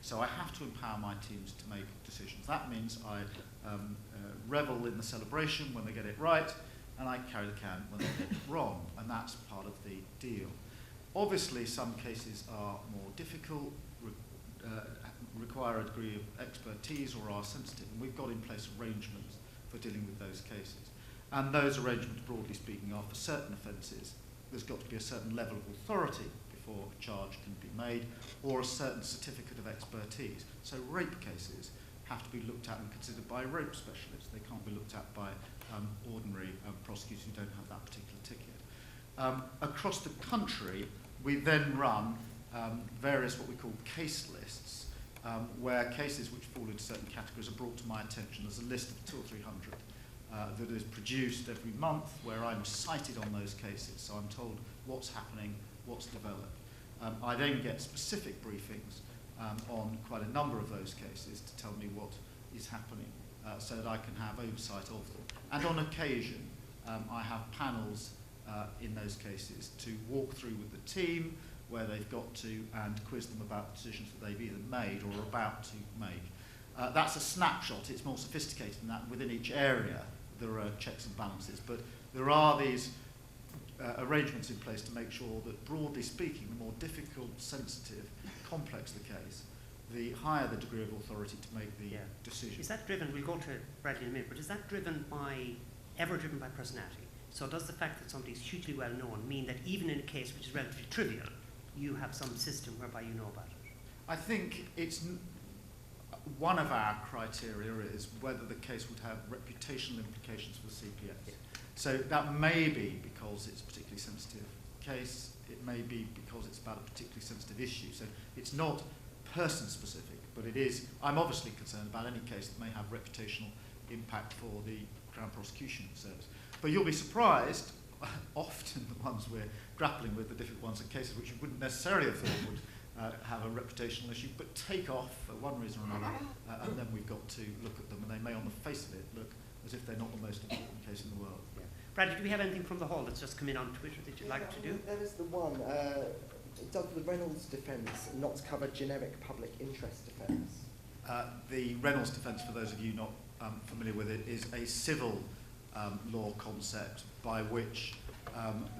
So I have to empower my teams to make decisions. That means I revel in the celebration when they get it right, and I carry the can when they get it wrong, and that's part of the deal. Obviously, some cases are more difficult, require a degree of expertise, or are sensitive, and we've got in place arrangements for dealing with those cases. And those arrangements, broadly speaking, are for certain offences. There's got to be a certain level of authority before a charge can be made, or a certain certificate of expertise. So rape cases have to be looked at and considered by rape specialists. They can't be looked at by ordinary prosecutors who don't have that particular ticket. Across the country, we then run various what we call case lists, where cases which fall into certain categories are brought to my attention. There's a list of 200 or 300 that is produced every month, where I'm cited on those cases. So I'm told what's happening, what's developed. I then get specific briefings on quite a number of those cases to tell me what is happening, so that I can have oversight of them. And on occasion, I have panels in those cases to walk through with the team where they've got to and quiz them about decisions that they've either made or are about to make. That's a snapshot. It's more sophisticated than that. Within each area, there are checks and balances. But there are these arrangements in place to make sure that, broadly speaking, the more difficult, sensitive, complex the case, the higher the degree of authority to make the decision. Is that driven, we'll go to Bradley in a minute, but is that ever driven by personality? So does the fact that somebody's hugely well known mean that even in a case which is relatively trivial, you have some system whereby you know about it? I think it's one of our criteria is whether the case would have reputational implications for the CPS. Yeah. So that may be because it's a particularly sensitive case. It may be because it's about a particularly sensitive issue. So it's not person-specific, but it is. I'm obviously concerned about any case that may have reputational impact for the Crown Prosecution Service. But you'll be surprised, often the ones we're grappling with, the difficult ones, are cases which you wouldn't necessarily have thought would have a reputational issue, but take off for one reason or another, and then we've got to look at them, and they may, on the face of it, look as if they're not the most important case in the world. Yeah. Bradley, do we have anything from the hall that's just come in on Twitter that you'd like to do? There is the one. Does the Reynolds defence not cover generic public interest defence? The Reynolds defence, for those of you not familiar with it, is a civil law concept by which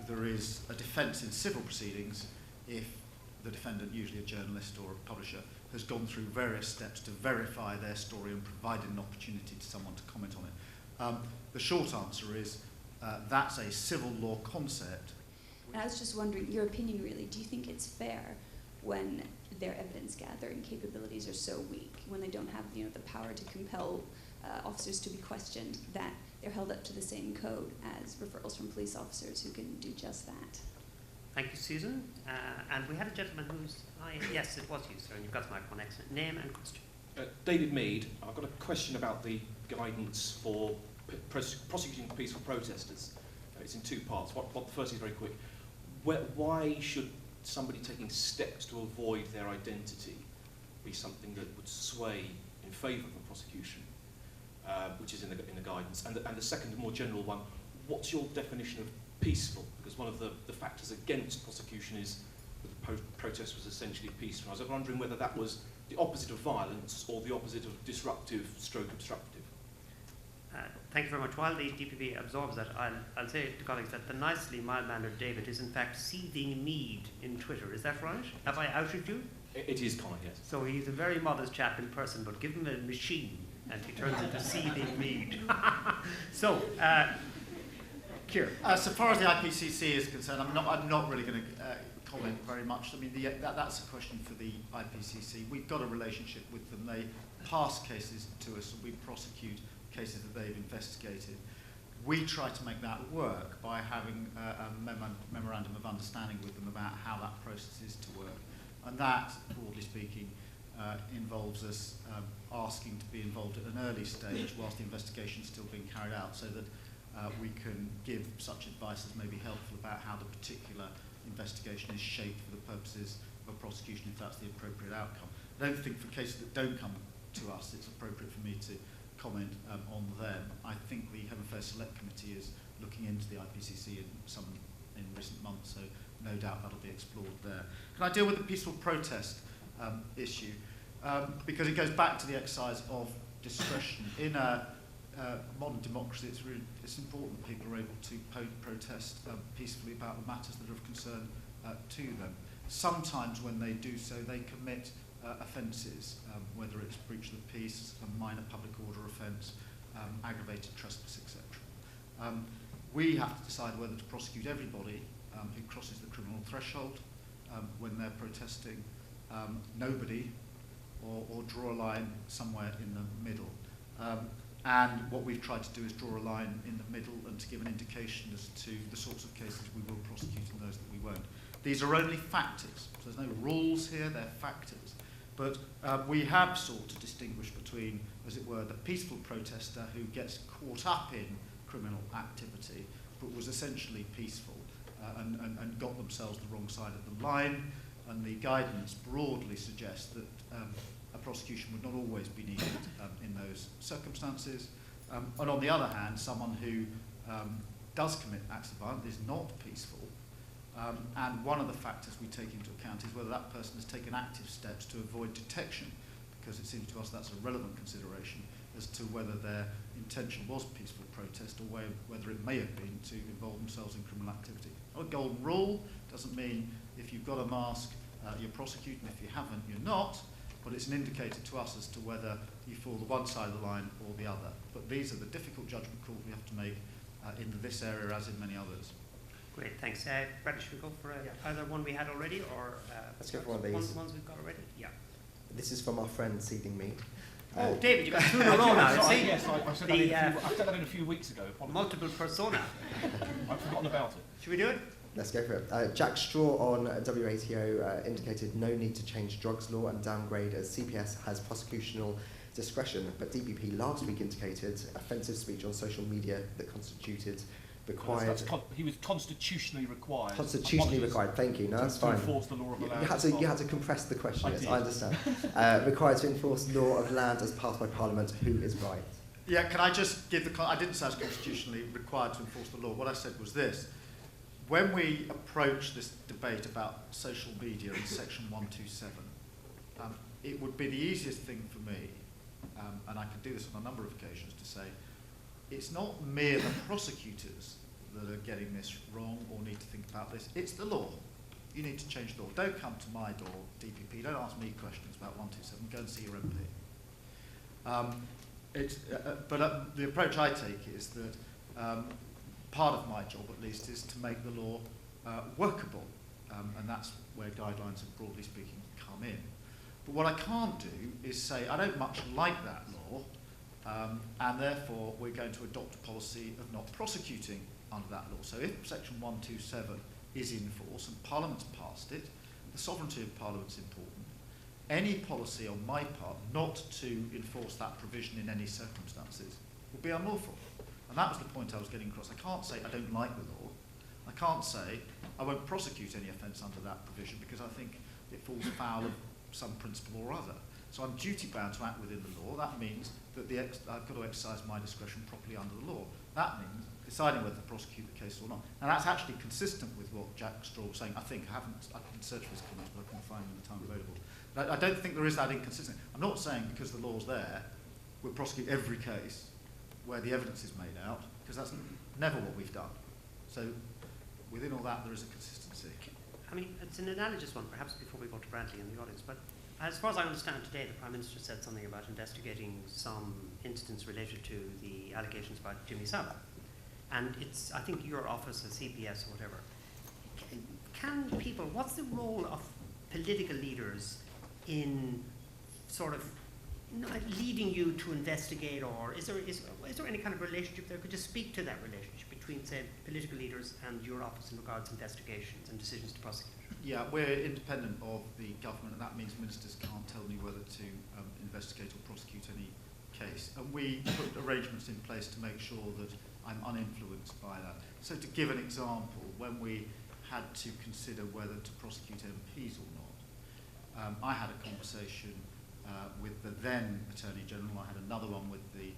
there is a defence in civil proceedings if the defendant, usually a journalist or a publisher, has gone through various steps to verify their story and provided an opportunity to someone to comment on it. The short answer is that's a civil law concept. I was just wondering, your opinion really, do you think it's fair when their evidence gathering capabilities are so weak, when they don't have the power to compel officers to be questioned, that they're held up to the same code as referrals from police officers who can do just that? Thank you, Susan. And we had a gentleman who's... yes, it was you, sir, and you've got the microphone. Excellent. Name and question. David Mead. I've got a question about the guidance for prosecuting peaceful protesters. It's in two parts. The first is very quick. Why should somebody taking steps to avoid their identity be something that would sway in favour of a prosecution, which is in the guidance? And the second, more general one, what's your definition of peaceful? Because one of the factors against prosecution is that the protest was essentially peaceful. I was wondering whether that was the opposite of violence or the opposite of disruptive stroke obstructive. Thank you very much. While the DPP absorbs that, I'll say to colleagues that the nicely mild-mannered David is in fact seething mead in Twitter. Is that right? Have I outed you? It is Conor, yes. So he's a very modest chap in person, but give him a machine and he turns into seething mead. So, Keir. So far as the IPCC is concerned, I'm not really going to comment very much. I mean, that's a question for the IPCC. We've got a relationship with them. They pass cases to us and we prosecute cases that they've investigated. We try to make that work by having a memorandum of understanding with them about how that process is to work. And that, broadly speaking, involves us asking to be involved at an early stage whilst the investigation is still being carried out, so that we can give such advice as may be helpful about how the particular investigation is shaped for the purposes of a prosecution, if that's the appropriate outcome. I don't think for cases that don't come to us, it's appropriate for me to comment on them. I think the Home Affairs Select Committee is looking into the IPCC in recent months, so no doubt that'll be explored there. Can I deal with the peaceful protest issue? Because it goes back to the exercise of discretion. In a modern democracy, it's important that people are able to protest peacefully about the matters that are of concern to them. Sometimes when they do so, they commit offences, whether it's breach of the peace, a minor public order offence, aggravated trespass, etc. We have to decide whether to prosecute everybody who crosses the criminal threshold when they're protesting, nobody, or draw a line somewhere in the middle. And what we've tried to do is draw a line in the middle and to give an indication as to the sorts of cases we will prosecute and those that we won't. These are only factors. So there's no rules here, they're factors. But we have sought to distinguish between, as it were, the peaceful protester who gets caught up in criminal activity but was essentially peaceful and got themselves the wrong side of the line. And the guidance broadly suggests that a prosecution would not always be needed in those circumstances. And on the other hand, someone who does commit acts of violence is not peaceful. And one of the factors we take into account is whether that person has taken active steps to avoid detection, because it seems to us that's a relevant consideration as to whether their intention was peaceful protest or whether it may have been to involve themselves in criminal activity. A golden rule doesn't mean if you've got a mask, you're prosecuting. If you haven't, you're not. But it's an indicator to us as to whether you fall the one side of the line or the other. But these are the difficult judgment calls we have to make in this area as in many others. Great, thanks. Brad, should we go for either one we had already or let's go for one of these. Ones we've got already? Yeah. This is from our friend Seething Mead. Oh, David, you got two in a row now. See? Yes, I said that in a few weeks ago. Multiple persona. I've forgotten about it. Should we do it? Let's go for it. Jack Straw on WATO indicated no need to change drugs law and downgrade as CPS has prosecutional discretion, but DPP last week indicated offensive speech on social media that constituted required... he was constitutionally required. Constitutionally required, thank you. No, that's fine. To enforce the law of the land. You had to compress the question, yes, did. I understand. Required to enforce law of land as passed by Parliament. Who is right? Yeah, can I just give the... I didn't say I was constitutionally required to enforce the law. What I said was this. When we approach this debate about social media in section 127, it would be the easiest thing for me, and I could do this on a number of occasions, to say, it's not mere the prosecutors that are getting this wrong or need to think about this, it's the law. You need to change the law. Don't come to my door, DPP, don't ask me questions about 127, go and see your MP. But the approach I take is that part of my job, at least, is to make the law workable, and that's where guidelines have, broadly speaking, come in. But what I can't do is say, I don't much like that law, and therefore we're going to adopt a policy of not prosecuting under that law. So if section 127 is in force and Parliament's passed it, the sovereignty of Parliament's important. Any policy on my part not to enforce that provision in any circumstances would be unlawful. And that was the point I was getting across. I can't say I don't like the law. I can't say I won't prosecute any offence under that provision because I think it falls foul of some principle or other. So I'm duty-bound to act within the law. That means that I've got to exercise my discretion properly under the law. That means deciding whether to prosecute the case or not. And that's actually consistent with what Jack Straw was saying. I think I can search for his comments, but I couldn't find them in the time available. But I don't think there is that inconsistency. I'm not saying because the law's there, we'll prosecute every case where the evidence is made out, because that's never what we've done. So within all that, there is a consistency. I mean, it's an analogous one, perhaps before we go to Bradley in the audience, but as far as I understand today, the Prime Minister said something about investigating some incidents related to the allegations about Jimmy Savile. And it's, I think, your office, or CPS, or whatever. Can people, what's the role of political leaders in sort of leading you to investigate, or is there any kind of relationship there? Could you speak to that relationship between, say, political leaders and your office in regards to investigations and decisions to prosecute? Yeah, we're independent of the government, and that means ministers can't tell me whether to investigate or prosecute any case. And we put arrangements in place to make sure that I'm uninfluenced by that. So to give an example, when we had to consider whether to prosecute MPs or not, I had a conversation with the then Attorney General. I had another one with the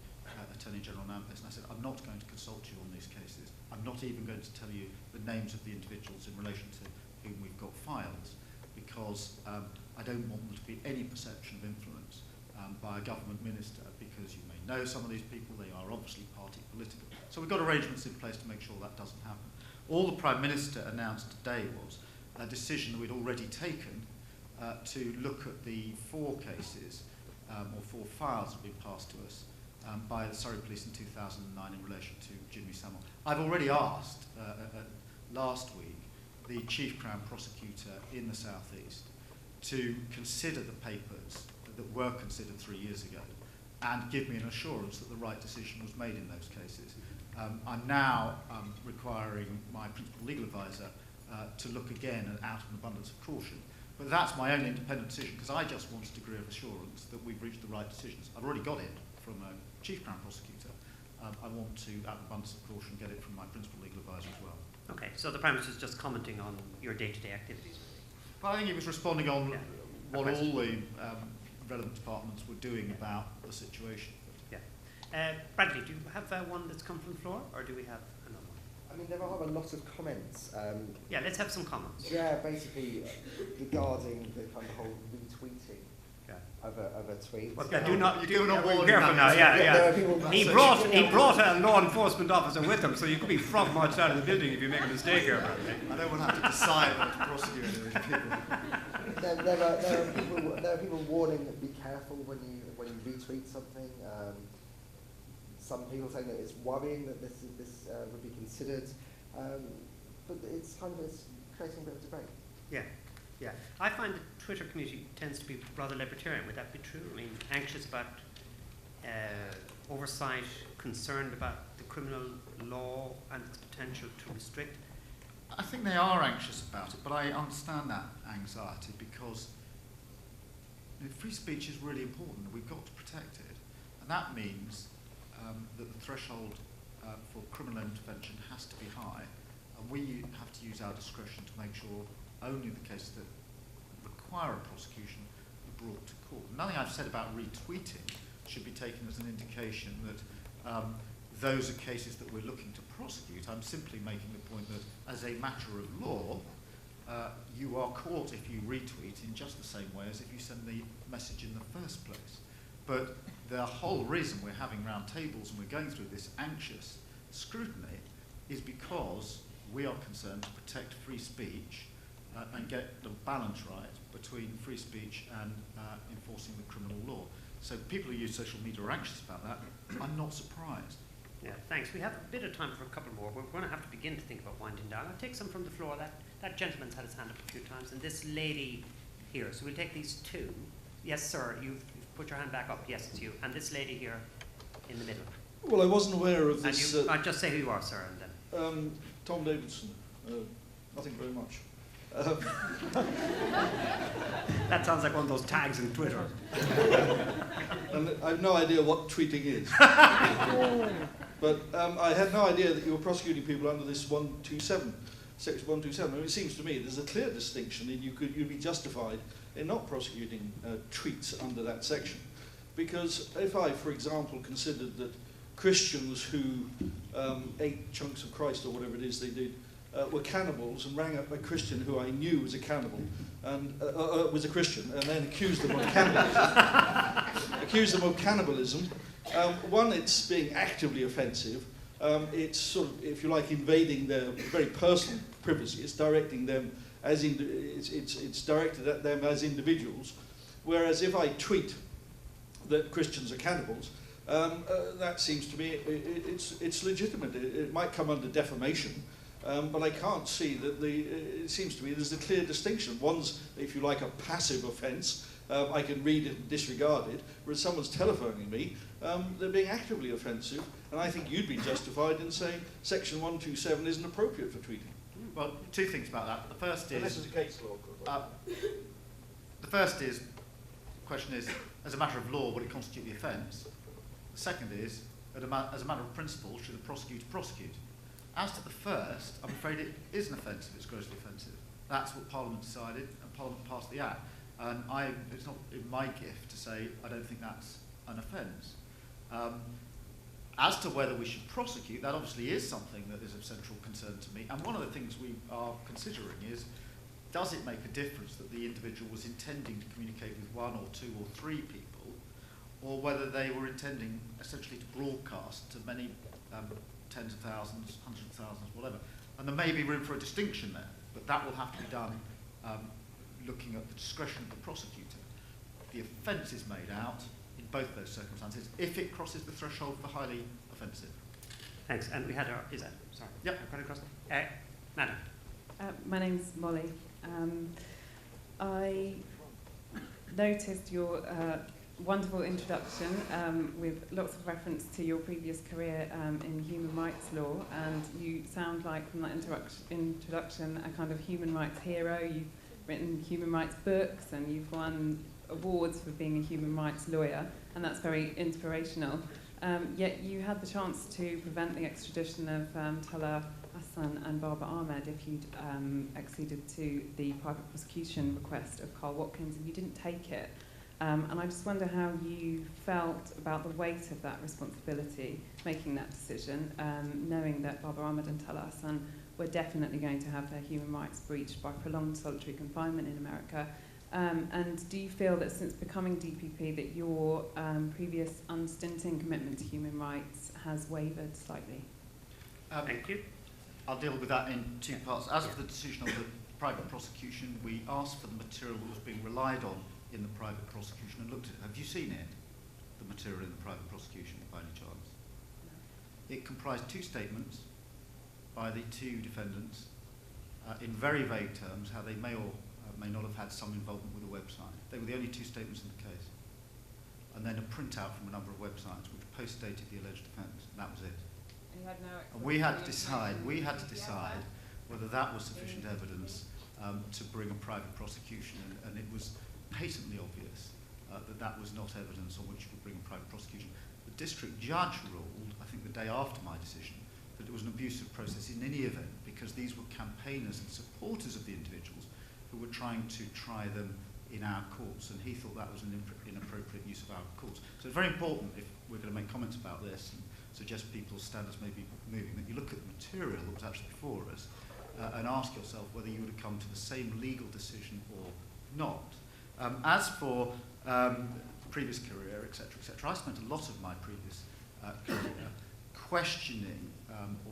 Attorney General now in place, and I said, I'm not going to consult you on these cases. I'm not even going to tell you the names of the individuals in relation to whom we've got files, because I don't want there to be any perception of influence by a government minister, because you may know some of these people, they are obviously party political. So we've got arrangements in place to make sure that doesn't happen. All the Prime Minister announced today was a decision that we'd already taken to look at the 4 cases or 4 files that have been passed to us by the Surrey Police in 2009 in relation to Jimmy Savile. I've already asked last week the Chief Crown Prosecutor in the South East to consider the papers that were considered 3 years ago and give me an assurance that the right decision was made in those cases. I'm now requiring my principal legal advisor to look again out of an abundance of caution. But that's my own independent decision, because I just want a degree of assurance that we've reached the right decisions. I've already got it from a Chief Crown Prosecutor. I want to, out of abundance of caution, get it from my principal legal advisor as well. Okay, so the Prime Minister is just commenting on your day-to-day activities. But I think he was responding on what question. all the relevant departments were doing about the situation. Yeah. Bradley, do you have one that's come from the floor, or do we have another one? I mean, there are a lot of comments. Yeah, let's have some comments. Yeah, basically regarding the kind of whole retweeting of a tweet. Well, do not You're doing a warning careful now. There are people He brought a law enforcement officer with him, so you could be from from outside of the building if you make a mistake here, Bradley. I don't want to have to decide whether to prosecute any of these people. there are people warning that be careful when you retweet something. Some people saying that it's worrying that this would be considered, but it's creating a bit of debate. Yeah. I find the Twitter community tends to be rather libertarian. Would that be true? I mean, anxious about oversight, concerned about the criminal law and its potential to restrict. I think they are anxious about it, but I understand that anxiety because free speech is really important. We've got to protect it, and that means that the threshold for criminal intervention has to be high, and we have to use our discretion to make sure only the cases that require a prosecution are brought to court. Nothing I've said about retweeting should be taken as an indication that those are cases that we're looking to prosecute. I'm simply making the point that as a matter of law, you are caught if you retweet in just the same way as if you send the message in the first place. But the whole reason we're having round tables and we're going through this anxious scrutiny is because we are concerned to protect free speech and get the balance right between free speech and enforcing the criminal law. So people who use social media are anxious about that. I'm not surprised. Yeah, thanks. We have a bit of time for a couple more. We're going to have to begin to think about winding down. I'll take some from the floor. That gentleman's had his hand up a few times, and this lady here. So we'll take these 2. Yes, sir. You've put your hand back up. Yes, it's you. And this lady here in the middle. Well, I wasn't aware of this. And I'll just say who you are, sir, and then. Tom Davidson. Nothing very much. That sounds like one of those tags in Twitter. And I have no idea what tweeting is. But I had no idea that you were prosecuting people under this 127, section 127. I mean, it seems to me there's a clear distinction, and you'd be justified in not prosecuting tweets under that section. Because if I, for example, considered that Christians who ate chunks of Christ or whatever it is they did were cannibals and rang up a Christian who I knew was a cannibal and was a Christian and then accused them of cannibalism, one, it's being actively offensive. It's sort of, if you like, invading their very personal privacy. It's directing them as it's directed at them as individuals. Whereas if I tweet that Christians are cannibals, that seems to me it's legitimate. It might come under defamation, but I can't see that it seems to me there's a clear distinction. One's, if you like, a passive offence. I can read it and disregard it, whereas someone's telephoning me, they're being actively offensive, and I think you'd be justified in saying Section 127 isn't appropriate for tweeting. Well, two things about that. The first is... Unless it's a case law. The first is, the question is, as a matter of law, would it constitute the offence? The second is, as a matter of principle, should the prosecutor prosecute? As to the first, I'm afraid it is an offence if it's grossly offensive. That's what Parliament decided, and Parliament passed the Act. And it's not in my gift to say I don't think that's an offence. As to whether we should prosecute, that obviously is something that is of central concern to me. And one of the things we are considering is, does it make a difference that the individual was intending to communicate with one or two or three people, or whether they were intending essentially to broadcast to many tens of thousands, hundreds of thousands, whatever. And there may be room for a distinction there, but that will have to be done looking at the discretion of the prosecutor. The offence is made out in both those circumstances if it crosses the threshold for highly offensive. Thanks. And we had our... Is that... Sorry. Yep. Madam. My name's Molly. I noticed your wonderful introduction with lots of reference to your previous career in human rights law, and you sound like from that introduction a kind of human rights hero. You've written human rights books and you've won awards for being a human rights lawyer, and that's very inspirational. Yet you had the chance to prevent the extradition of Talha Hassan and Barbara Ahmed if you'd acceded to the private prosecution request of Carl Watkins, and you didn't take it. And I just wonder how you felt about the weight of that responsibility, making that decision, knowing that Barbara Ahmed and Talha Hassan were definitely going to have their human rights breached by prolonged solitary confinement in America. And do you feel that since becoming DPP that your previous unstinting commitment to human rights has wavered slightly? Thank you. I'll deal with that in two parts. As for the decision of the private prosecution, we asked for the material that was being relied on in the private prosecution and looked at it. Have you seen it, the material in the private prosecution, by any chance? No. It comprised two statements by the two defendants in very vague terms, how they may or may not have had some involvement with the website. They were the only two statements in the case. And then a printout from a number of websites which post-dated the alleged offence, and that was it. And you had no and we had to decide whether that was sufficient evidence to bring a private prosecution, and it was patently obvious that that was not evidence on which you could bring a private prosecution. The district judge ruled, I think the day after my decision, that it was an abusive process in any event because these were campaigners and supporters of the individuals who were trying to try them in our courts, and he thought that was an inappropriate use of our courts. So it's very important, if we're going to make comments about this and suggest people's standards may be moving, that you look at the material that was actually before us and ask yourself whether you would have come to the same legal decision or not. As for previous career, etc., I spent a lot of my previous career questioning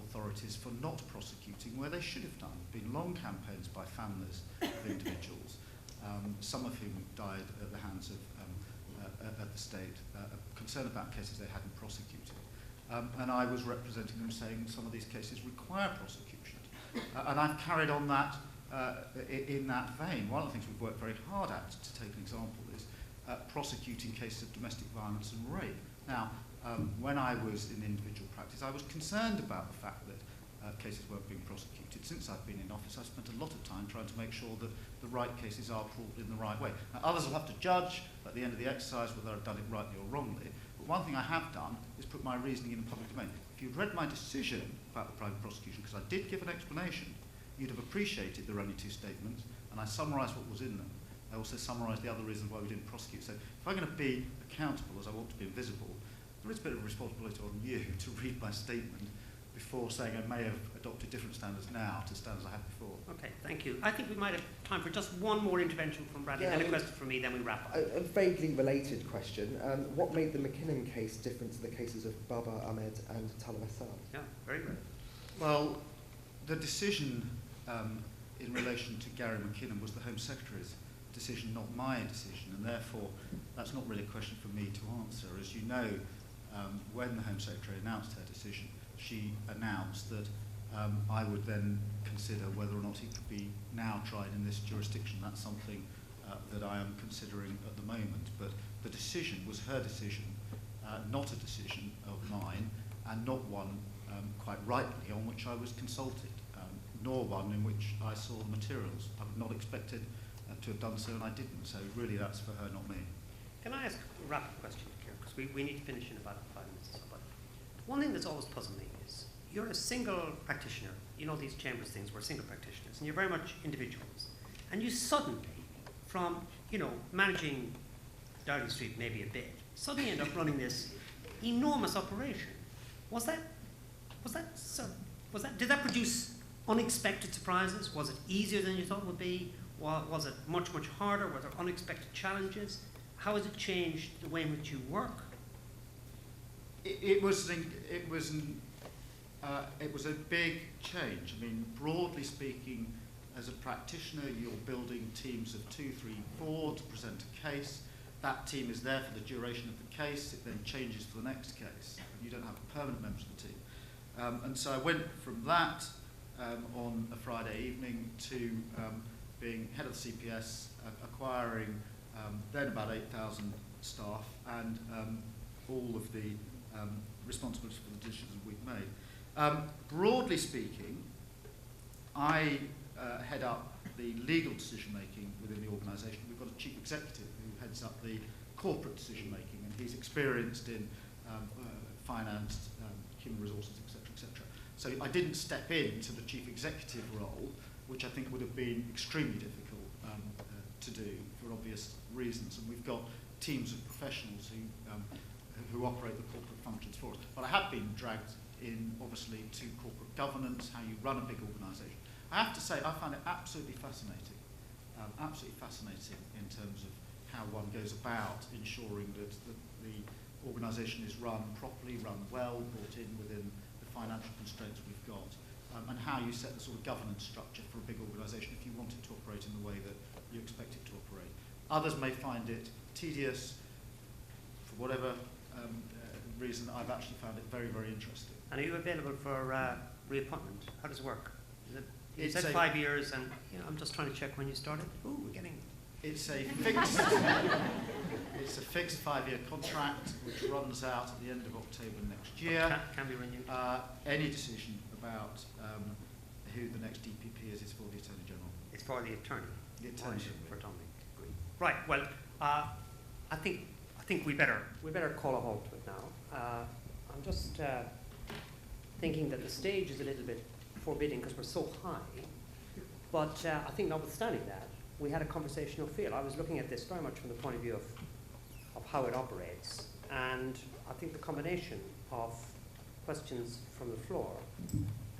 authorities for not prosecuting where they should have done. There have been long campaigns by families of individuals, some of whom died at the hands of at the state, concerned about cases they hadn't prosecuted. And I was representing them saying some of these cases require prosecution. And I've carried on that in that vein. One of the things we've worked very hard at, to take an example, is prosecuting cases of domestic violence and rape. Now, when I was in individual practice, I was concerned about the fact that cases weren't being prosecuted. Since I've been in office, I've spent a lot of time trying to make sure that the right cases are brought in the right way. Now, others will have to judge at the end of the exercise whether I've done it rightly or wrongly. But one thing I have done is put my reasoning in the public domain. If you'd read my decision about the private prosecution, because I did give an explanation, you'd have appreciated there were only 2 statements, and I summarised what was in them. I also summarised the other reasons why we didn't prosecute. So if I'm going to be accountable, as I want to be invisible, there is a bit of a responsibility on you to read my statement before saying I may have adopted different standards now to standards I had before. Okay, thank you. I think we might have time for just one more intervention from Bradley, then a question from me, then we wrap up. A vaguely related question. What made the McKinnon case different to the cases of Baba Ahmed and Talib Hassan? Yeah, very good. Well, the decision in relation to Gary McKinnon was the Home Secretary's decision, not my decision, and therefore that's not really a question for me to answer. As you know, when the Home Secretary announced her decision, she announced that I would then consider whether or not he could be now tried in this jurisdiction. That's something that I am considering at the moment. But the decision was her decision, not a decision of mine, and not one, quite rightly, on which I was consulted, nor one in which I saw the materials. I would not expect it to have done so, and I didn't. So really that's for her, not me. Can I ask a rapid question here? Because we need to finish in about 5 minutes or so. But one thing that's always puzzled me is you're a single practitioner. You know these chambers things, we're single practitioners, and you're very much individuals. And you suddenly, from, managing Dowling Street maybe a bit, suddenly end up running this enormous operation. Did that produce unexpected surprises? Was it easier than you thought it would be? Was it much, much harder? Were there unexpected challenges? How has it changed the way in which you work? It was a big change. I mean, broadly speaking, as a practitioner, you're building teams of 2, 3, 4 to present a case. That team is there for the duration of the case. It then changes to the next case. You don't have permanent members of the team. And so I went from that on a Friday evening to being head of the CPS, acquiring then about 8,000 staff, and all of the responsibility for the decisions we've made. Broadly speaking, I head up the legal decision-making within the organisation. We've got a chief executive who heads up the corporate decision-making, and he's experienced in finance, human resources, etc., etc. So I didn't step into the chief executive role, which I think would have been extremely difficult to do for obvious reasons. And we've got teams of professionals who operate the corporate functions for us. But I have been dragged in, obviously, to corporate governance, how you run a big organisation. I have to say, I find it absolutely fascinating in terms of how one goes about ensuring that the organisation is run properly, run well, brought in within the financial constraints we've got, and how you set the sort of governance structure for a big organisation if you want it to operate in the way that you expect it to operate. Others may find it tedious. For whatever reason, I've actually found it very, very interesting. And are you available for reappointment? How does it work? You It's said a- 5 years, and I'm just trying to check when you started. Ooh, we're getting... It's a fixed, it's a fixed 5-year contract which runs out at the end of October next year. Can be renewed. Any decision about who the next DPP is for the Attorney General. It's for the attorney. The attorney. For Dominic. Good. Right. Well, I think we better call a halt to it now. I'm just thinking that the stage is a little bit forbidding because we're so high. But I think notwithstanding that, we had a conversational feel. I was looking at this very much from the point of view of how it operates. And I think the combination of questions from the floor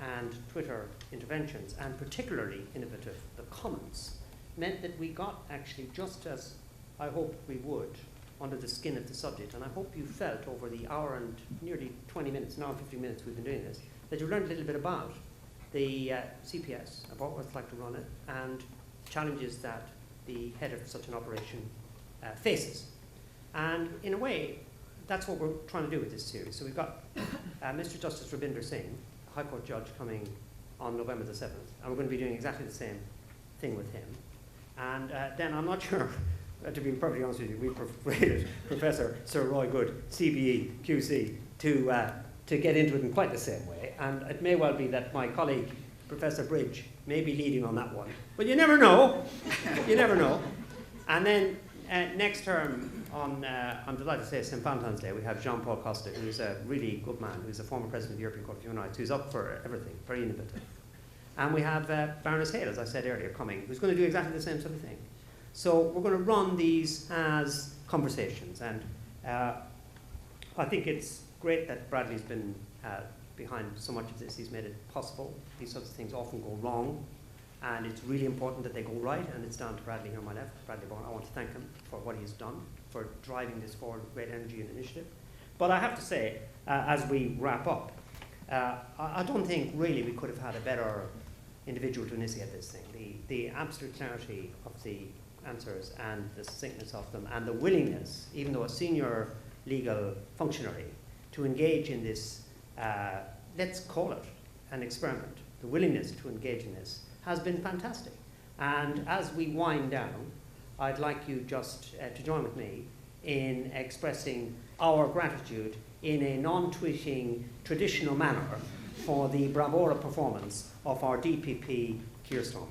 and Twitter interventions, and particularly innovative, the comments, meant that we got actually just as I hoped we would under the skin of the subject. And I hope you felt over the hour and nearly 20 minutes, now 15 minutes we've been doing this, that you learned a little bit about the CPS, about what it's like to run it, and challenges that the head of such an operation faces. And in a way, that's what we're trying to do with this series. So we've got Mr. Justice Rabinder Singh, High Court judge, coming on November the 7th, and we're going to be doing exactly the same thing with him. And then I'm not sure, to be perfectly honest with you, we persuaded Professor Sir Roy Good, CBE, QC, to get into it in quite the same way. And it may well be that my colleague, Professor Bridge, may be leading on that one. But you never know. You never know. And then next term, I'm delighted to say St. Valentine's Day, we have Jean-Paul Costa, who's a really good man, who's a former president of the European Court of Human Rights, who's up for everything, very innovative. And we have Baroness Hale, as I said earlier, coming, who's going to do exactly the same sort of thing. So we're going to run these as conversations, and I think it's great that Bradley's been behind so much of this. He's made it possible. These sorts of things often go wrong, and it's really important that they go right, and it's down to Bradley here on my left, Bradley Bourne. I want to thank him for what he's done, for driving this forward with great energy and initiative. But I have to say, as we wrap up, I don't think really we could have had a better individual to initiate this thing. The absolute clarity of the answers and the succinctness of them, and the willingness, even though a senior legal functionary, to engage in this, let's call it an experiment. The willingness to engage in this has been fantastic. And as we wind down, I'd like you just to join with me in expressing our gratitude in a non-tweeting, traditional manner for the bravura performance of our DPP, Keir Starmer.